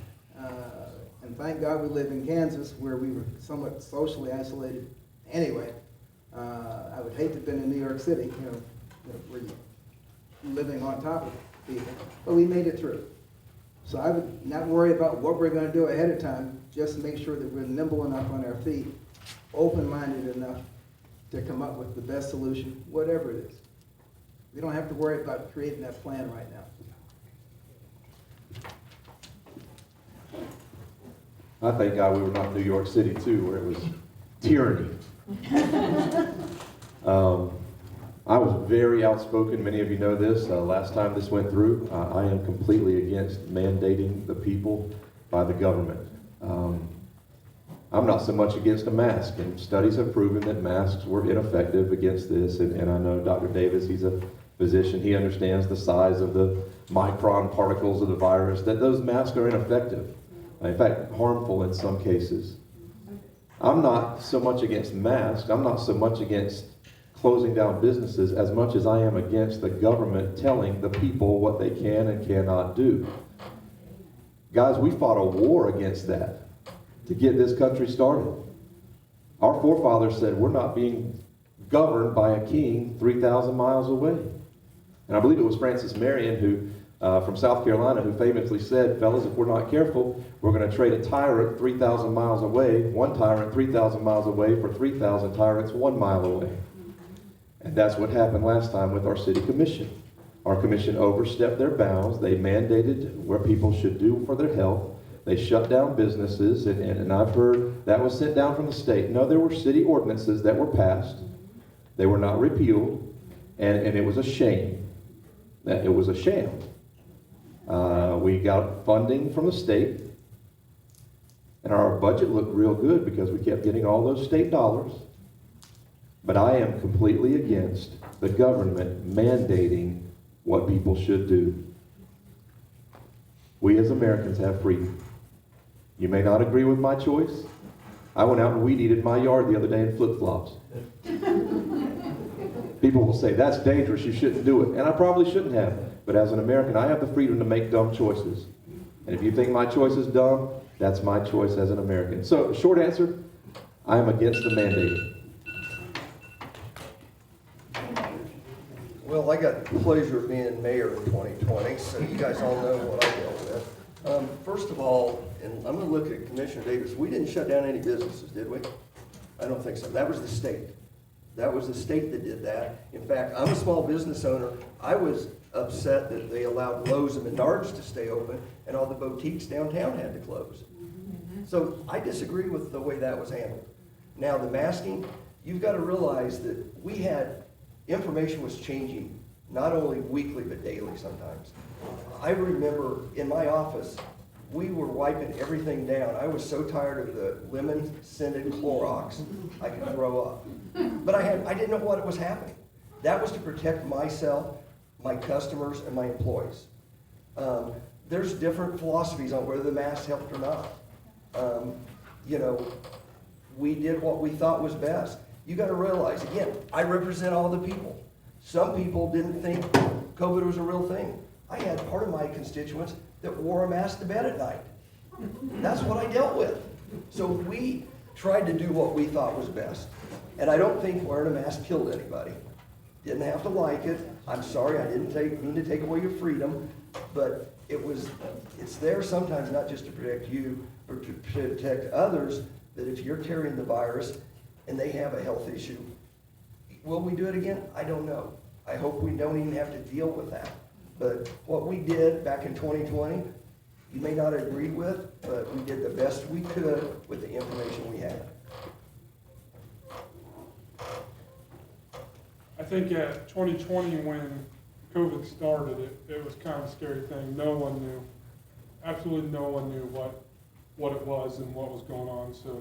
And thank God we live in Kansas where we were somewhat socially isolated. Anyway, I would hate to have been in New York City, where you're living on top of people. But we made it through. So I would not worry about what we're gonna do ahead of time, just make sure that we're nimble enough on our feet, open-minded enough to come up with the best solution, whatever it is. We don't have to worry about creating that plan right now. I thank God we were not New York City too, where it was tyranny. I was very outspoken, many of you know this, last time this went through. I am completely against mandating the people by the government. I'm not so much against a mask, and studies have proven that masks were ineffective against this, and I know Dr. Davis, he's a physician, he understands the size of the micron particles of the virus, that those masks are ineffective. In fact, harmful in some cases. I'm not so much against masks, I'm not so much against closing down businesses as much as I am against the government telling the people what they can and cannot do. Guys, we fought a war against that to get this country started. Our forefathers said we're not being governed by a king 3,000 miles away. And I believe it was Francis Marion who, from South Carolina, who famously said, fellas, if we're not careful, we're going to trade a tyrant 3,000 miles away, one tyrant 3,000 miles away for 3,000 tyrants 1 mile away. And that's what happened last time with our city commission. Our commission overstepped their bounds. They mandated what people should do for their health. They shut down businesses, and I've heard that was sent down from the state. No, there were city ordinances that were passed. They were not repealed, and it was a shame. It was a sham. We got funding from the state, and our budget looked real good because we kept getting all those state dollars. But I am completely against the government mandating what people should do. We as Americans have freedom. You may not agree with my choice. I went out and weed-eated my yard the other day in flip-flops. People will say, that's dangerous, you shouldn't do it. And I probably shouldn't have. But as an American, I have the freedom to make dumb choices. And if you think my choice is dumb, that's my choice as an American. So, short answer, I am against the mandating. Well, I got the pleasure of being mayor in 2020, so you guys all know what I dealt with. First of all, and I'm going to look at Commissioner Davis, we didn't shut down any businesses, did we? I don't think so. That was the state. That was the state that did that. In fact, I'm a small business owner. I was upset that they allowed Lowe's and Menards to stay open and all the boutiques downtown had to close. So I disagree with the way that was handled. Now, the masking, you've got to realize that we had information was changing, not only weekly, but daily sometimes. I remember in my office, we were wiping everything down. I was so tired of the lemon-scented Clorox, I could throw up. But I didn't know what was happening. That was to protect myself, my customers, and my employees. There's different philosophies on whether the mask helped or not. You know, we did what we thought was best. You got to realize, again, I represent all the people. Some people didn't think COVID was a real thing. I had part of my constituents that wore a mask to bed at night. That's what I dealt with. So we tried to do what we thought was best. And I don't think wearing a mask killed anybody. Didn't have to like it. I'm sorry, I didn't mean to take away your freedom, but it's there sometimes not just to protect you, but to protect others, that if you're carrying the virus, and they have a health issue. Will we do it again? I don't know. I hope we don't even have to deal with that. But what we did back in 2020, you may not agree with, but we did the best we could with the information we had. I think at 2020 when COVID started, it was kind of a scary thing. No one knew, absolutely no one knew what it was and what was going on. So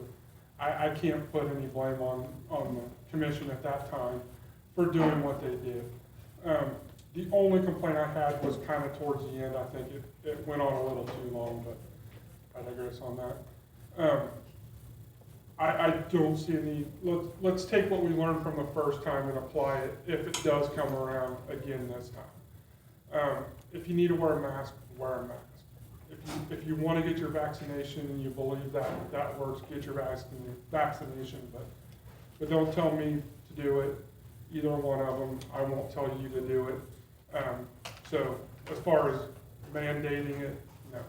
I can't put any blame on the commission at that time for doing what they did. The only complaint I had was kind of towards the end. I think it went on a little too long, but I digress on that. I don't see any, let's take what we learned from the first time and apply it if it does come around again this time. If you need to wear a mask, wear a mask. If you want to get your vaccination and you believe that works, get your vaccination, but don't tell me to do it. Either one of them, I won't tell you to do it. So as far as mandating it, no.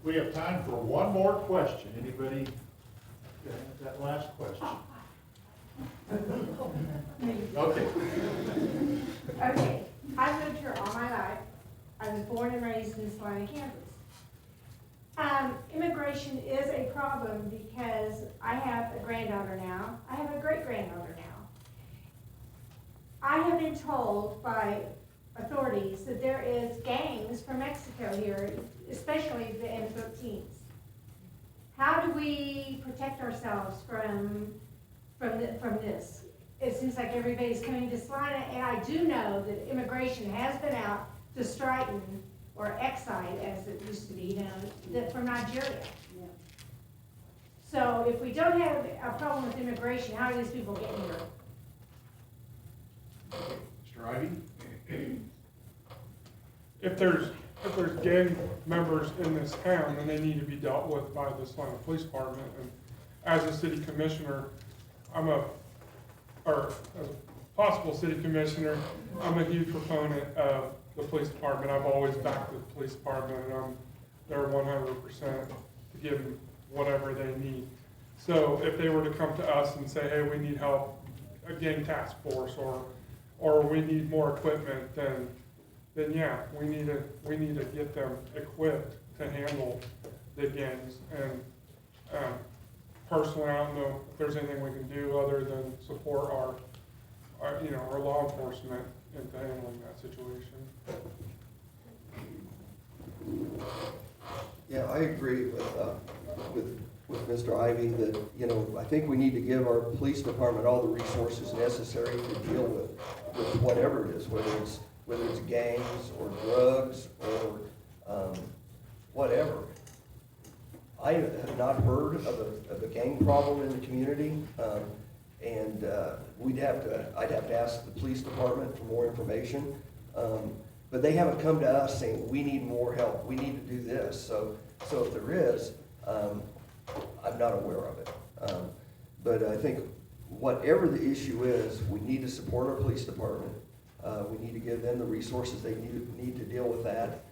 We have time for one more question. Anybody got that last question? Okay. Okay, I've lived here all my life. I was born and raised in Salina, Kansas. Immigration is a problem because I have a granddaughter now. I have a great-granddaughter now. I have been told by authorities that there is gangs from Mexico here, especially the M13s. How do we protect ourselves from this? It seems like everybody's coming to Salina, and I do know that immigration has been out to Stryton, or Exide as it used to be, from Nigeria. Yeah. So if we don't have a problem with immigration, how do these people get here? Mr. Ivy? If there's gang members in this town, then they need to be dealt with by the Salina Police Department. And as a city commissioner, as a possible city commissioner, I'm a huge proponent of the police department. I've always backed the police department, and I'm there 100% to give them whatever they need. So if they were to come to us and say, hey, we need help, a gang task force, or we need more equipment, then yeah, we need to get them equipped to handle the gangs. And personally, I don't know if there's anything we can do other than support our law enforcement into handling that situation. Yeah, I agree with Mr. Ivy that, I think we need to give our police department all the resources necessary to deal with whatever it is, whether it's gangs or drugs or whatever. I have not heard of a gang problem in the community, and I'd have to ask the police department for more information. But they haven't come to us saying, we need more help, we need to do this. So if there is, I'm not aware of it. But I think whatever the issue is, we need to support our police department. We need to give them the resources they need to deal with that.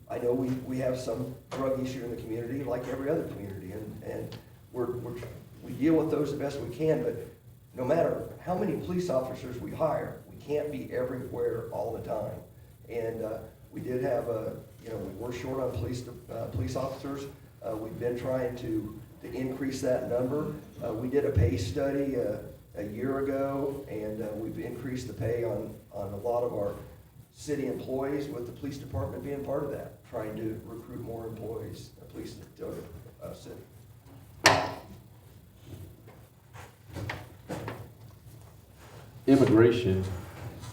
I know we have some drug issue in the community, like every other community, and we deal with those the best we can, but no matter how many police officers we hire, we can't be everywhere all the time. And we did have we were short on police officers. We've been trying to increase that number. We did a pay study a year ago, and we've increased the pay on a lot of our city employees, with the police department being part of that, trying to recruit more employees, police to city. Immigration,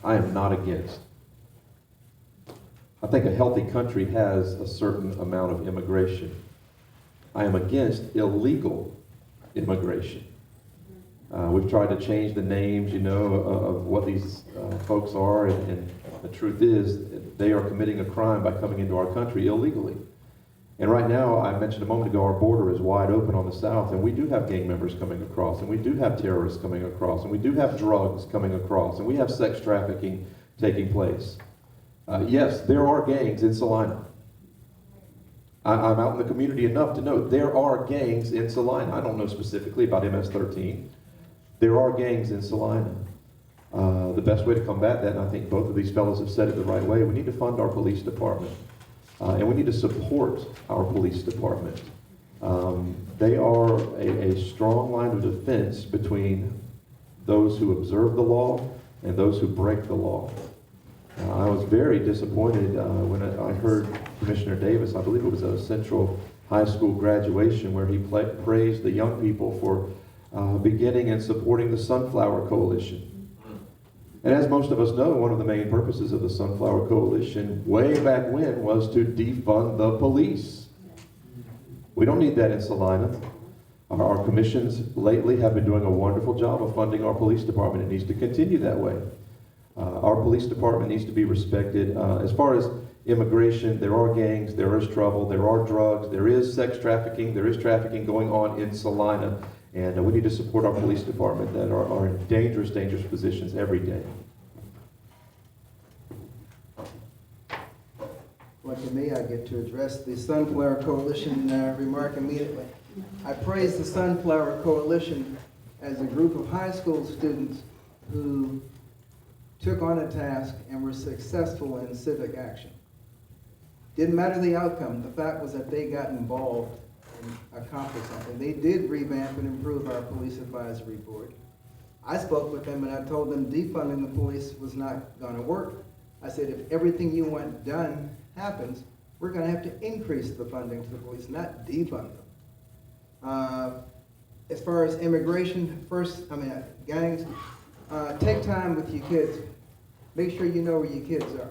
I am not against. I think a healthy country has a certain amount of immigration. I am against illegal immigration. We've tried to change the names, of what these folks are, and the truth is, they are committing a crime by coming into our country illegally. And right now, I mentioned a moment ago, our border is wide open on the south, and we do have gang members coming across, and we do have terrorists coming across, and we do have drugs coming across, and we have sex trafficking taking place. Yes, there are gangs in Salina. I'm out in the community enough to know there are gangs in Salina. I don't know specifically about MS-13. There are gangs in Salina. The best way to combat that, and I think both of these fellows have said it the right way, we need to fund our police department. And we need to support our police department. They are a strong line of defense between those who observe the law and those who break the law. I was very disappointed when I heard Commissioner Davis, I believe it was a Central High School graduation, where he praised the young people for beginning and supporting the Sunflower Coalition. And as most of us know, one of the main purposes of the Sunflower Coalition way back when was to defund the police. We don't need that in Salina. Our commissions lately have been doing a wonderful job of funding our police department. It needs to continue that way. Our police department needs to be respected. As far as immigration, there are gangs, there is trouble, there are drugs, there is sex trafficking, there is trafficking going on in Salina. And we need to support our police department that are in dangerous positions every day. Well, Lucky me, I get to address the Sunflower Coalition remark immediately. I praise the Sunflower Coalition as a group of high school students who took on a task and were successful in civic action. Didn't matter the outcome, the fact was that they got involved and accomplished something. They did revamp and improve our police advisory board. I spoke with them and I told them defunding the police was not gonna work. I said, if everything you want done happens, we're gonna have to increase the funding to the police, not defund them. As far as immigration, gangs, take time with your kids. Make sure you know where your kids are.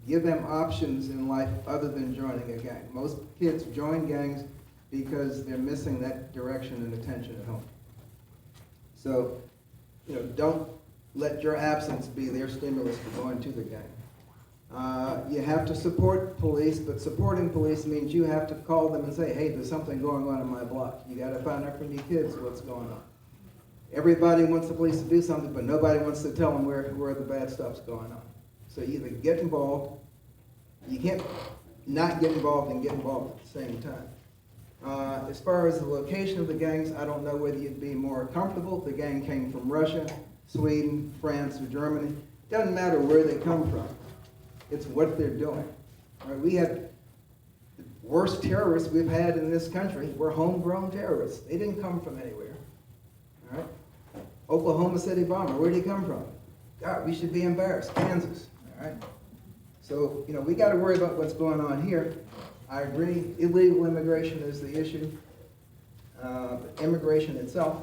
Give them options in life other than joining a gang. Most kids join gangs because they're missing that direction and attention at home. So, don't let your absence be their stimulus for going to the gang. You have to support police, but supporting police means you have to call them and say, hey, there's something going on in my block. You gotta find out from your kids what's going on. Everybody wants the police to do something, but nobody wants to tell them where the bad stuff's going on. So either get involved, you can't not get involved and get involved at the same time. As far as the location of the gangs, I don't know whether you'd be more comfortable if the gang came from Russia, Sweden, France, or Germany. Doesn't matter where they come from. It's what they're doing. Right? We have the worst terrorists we've had in this country were homegrown terrorists. They didn't come from anywhere. All right? Oklahoma City bomber, where'd he come from? God, we should be embarrassed. Kansas. All right? So, we got to worry about what's going on here. I agree, illegal immigration is the issue. Immigration itself,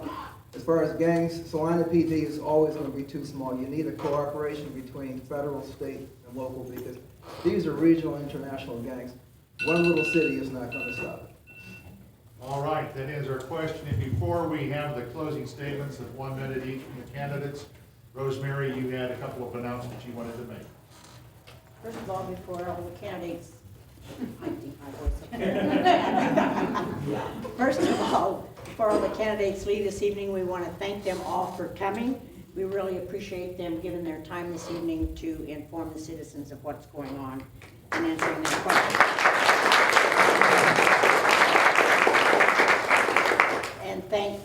as far as gangs, Salina PD is always going to be too small. You need a cooperation between federal, state, and local because these are regional, international gangs. One little city is not going to stop it. All right, that ends our question. And before we have the closing statements of 1 minute each from the candidates, Rosemary, you had a couple of announcements you wanted to make. First of all, before all the candidates, first of all, before all the candidates leave this evening, we want to thank them all for coming. We really appreciate them giving their time this evening to inform the citizens of what's going on and answering their questions. And thank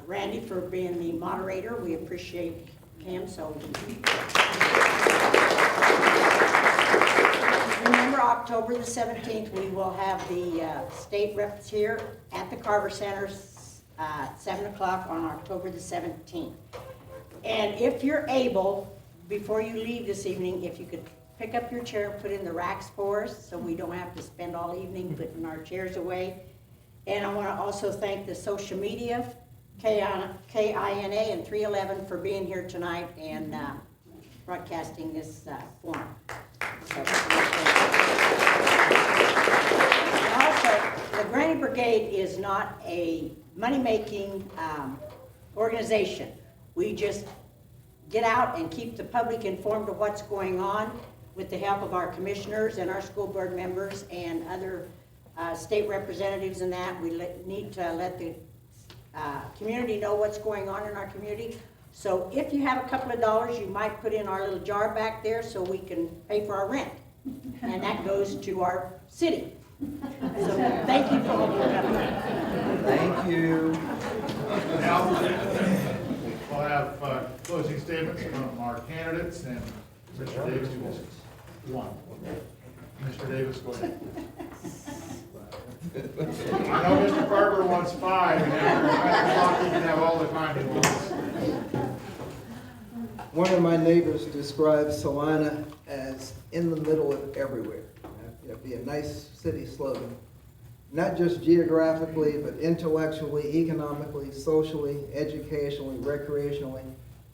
Randy for being the moderator. We appreciate him. So remember, October the 17th, we will have the state reps here at the Carver Center, 7 o'clock on October the 17th. And if you're able, before you leave this evening, if you could pick up your chair and put in the racks for us so we don't have to spend all evening putting our chairs away. And I want to also thank the social media, KINA and 311 for being here tonight and broadcasting this forum. And also, the Granny Brigade is not a money-making organization. We just get out and keep the public informed of what's going on with the help of our commissioners and our school board members and other state representatives and that. We need to let the community know what's going on in our community. So if you have a couple of dollars, you might put in our little jar back there so we can pay for our rent. And that goes to our city. So thank you for all your coming. Thank you. Now, we'll have closing statements from our candidates, and Mr. Davis will one. Mr. Davis, go ahead. I know Mr. Carver wants 5, and after 5 o'clock he can have all the time he wants. One of my neighbors describes Salina as in the middle of everywhere. It'd be a nice city slogan. Not just geographically, but intellectually, economically, socially, educationally, recreationally.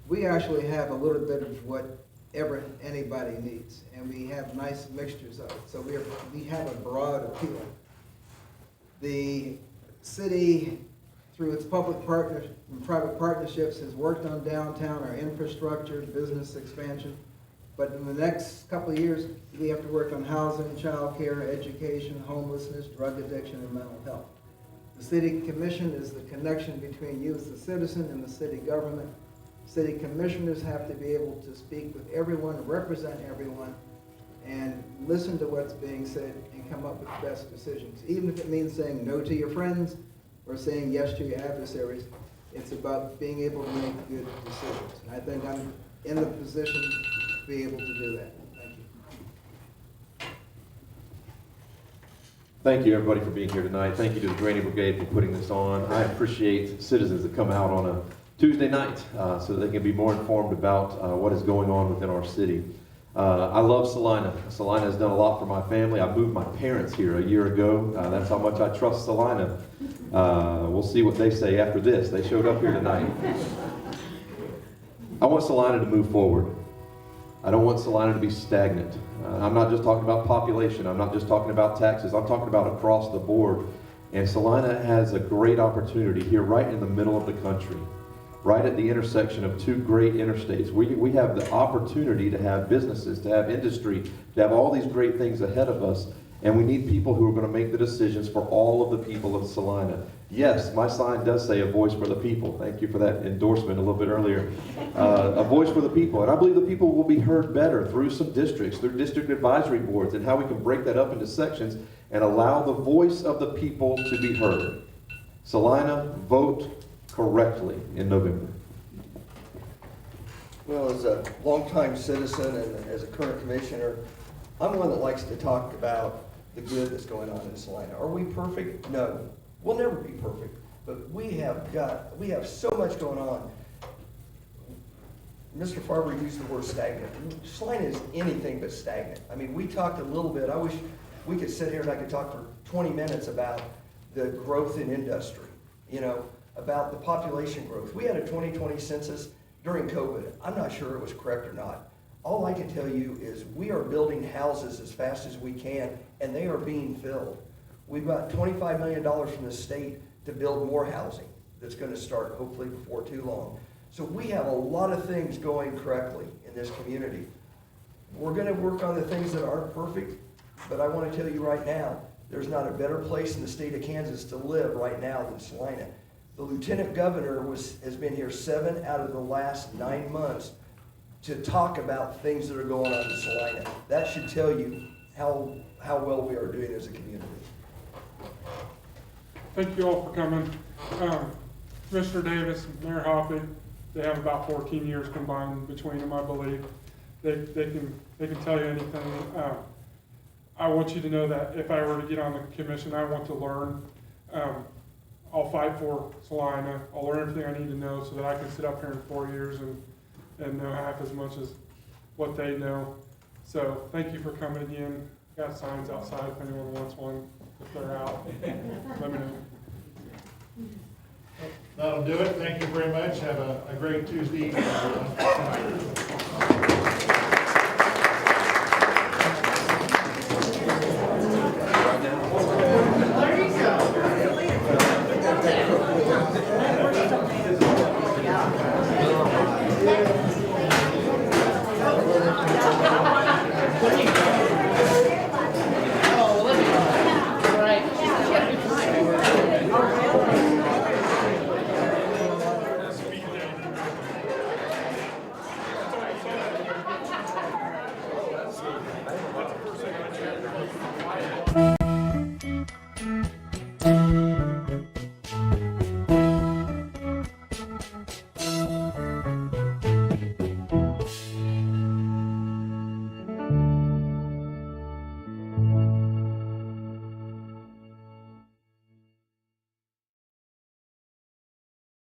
We actually have a little bit of whatever anybody needs, and we have nice mixtures of it. So we have a broad appeal. The city, through its public and private partnerships, has worked on downtown, our infrastructure, business expansion. But in the next couple of years, we have to work on housing, child care, education, homelessness, drug addiction, and mental health. The city commission is the connection between you as the citizen and the city government. City commissioners have to be able to speak with everyone, represent everyone, and listen to what's being said and come up with the best decisions. Even if it means saying no to your friends or saying yes to your adversaries, it's about being able to make good decisions. And I think I'm in the position to be able to do that. Thank you. Thank you, everybody, for being here tonight. Thank you to the Brigade Brigade for putting this on. I appreciate citizens that come out on a Tuesday night so that they can be more informed about what is going on within our city. I love Salina. Salina has done a lot for my family. I moved my parents here a year ago. That's how much I trust Salina. We'll see what they say after this. They showed up here tonight. I want Salina to move forward. I don't want Salina to be stagnant. I'm not just talking about population. I'm not just talking about taxes. I'm talking about across the board. And Salina has a great opportunity here right in the middle of the country, right at the intersection of two great interstates. We have the opportunity to have businesses, to have industry, to have all these great things ahead of us. And we need people who are going to make the decisions for all of the people of Salina. Yes, my sign does say a voice for the people. Thank you for that endorsement a little bit earlier. A voice for the people. And I believe the people will be heard better through some districts, through district advisory boards, and how we can break that up into sections and allow the voice of the people to be heard. Salina, vote correctly in November. Well, as a longtime citizen and as a current commissioner, I'm one that likes to talk about the good that's going on in Salina. Are we perfect? No. We'll never be perfect. But we have so much going on. Mr. Farber used the word stagnant. Salina is anything but stagnant. I mean, we talked a little bit. I wish we could sit here and I could talk for 20 minutes about the growth in industry, about the population growth. We had a 2020 census during COVID. I'm not sure it was correct or not. All I can tell you is we are building houses as fast as we can, and they are being filled. We've got $25 million from the state to build more housing that's going to start hopefully before too long. So we have a lot of things going correctly in this community. We're going to work on the things that aren't perfect, but I want to tell you right now, there's not a better place in the state of Kansas to live right now than Salina. The lieutenant governor has been here 7 out of the last 9 months to talk about things that are going on in Salina. That should tell you how well we are doing as a community. Thank you all for coming. Commissioner Davis and Mayor Hoppy, they have about 14 years combined between them, I believe. They can tell you anything. I want you to know that if I were to get on the commission, I want to learn. I'll fight for Salina. I'll learn everything I need to know so that I can sit up here in 4 years and know half as much as what they know. So thank you for coming again. Got signs outside if anyone wants one. If they're out, let me know. That'll do it. Thank you very much. Have a great Tuesday evening.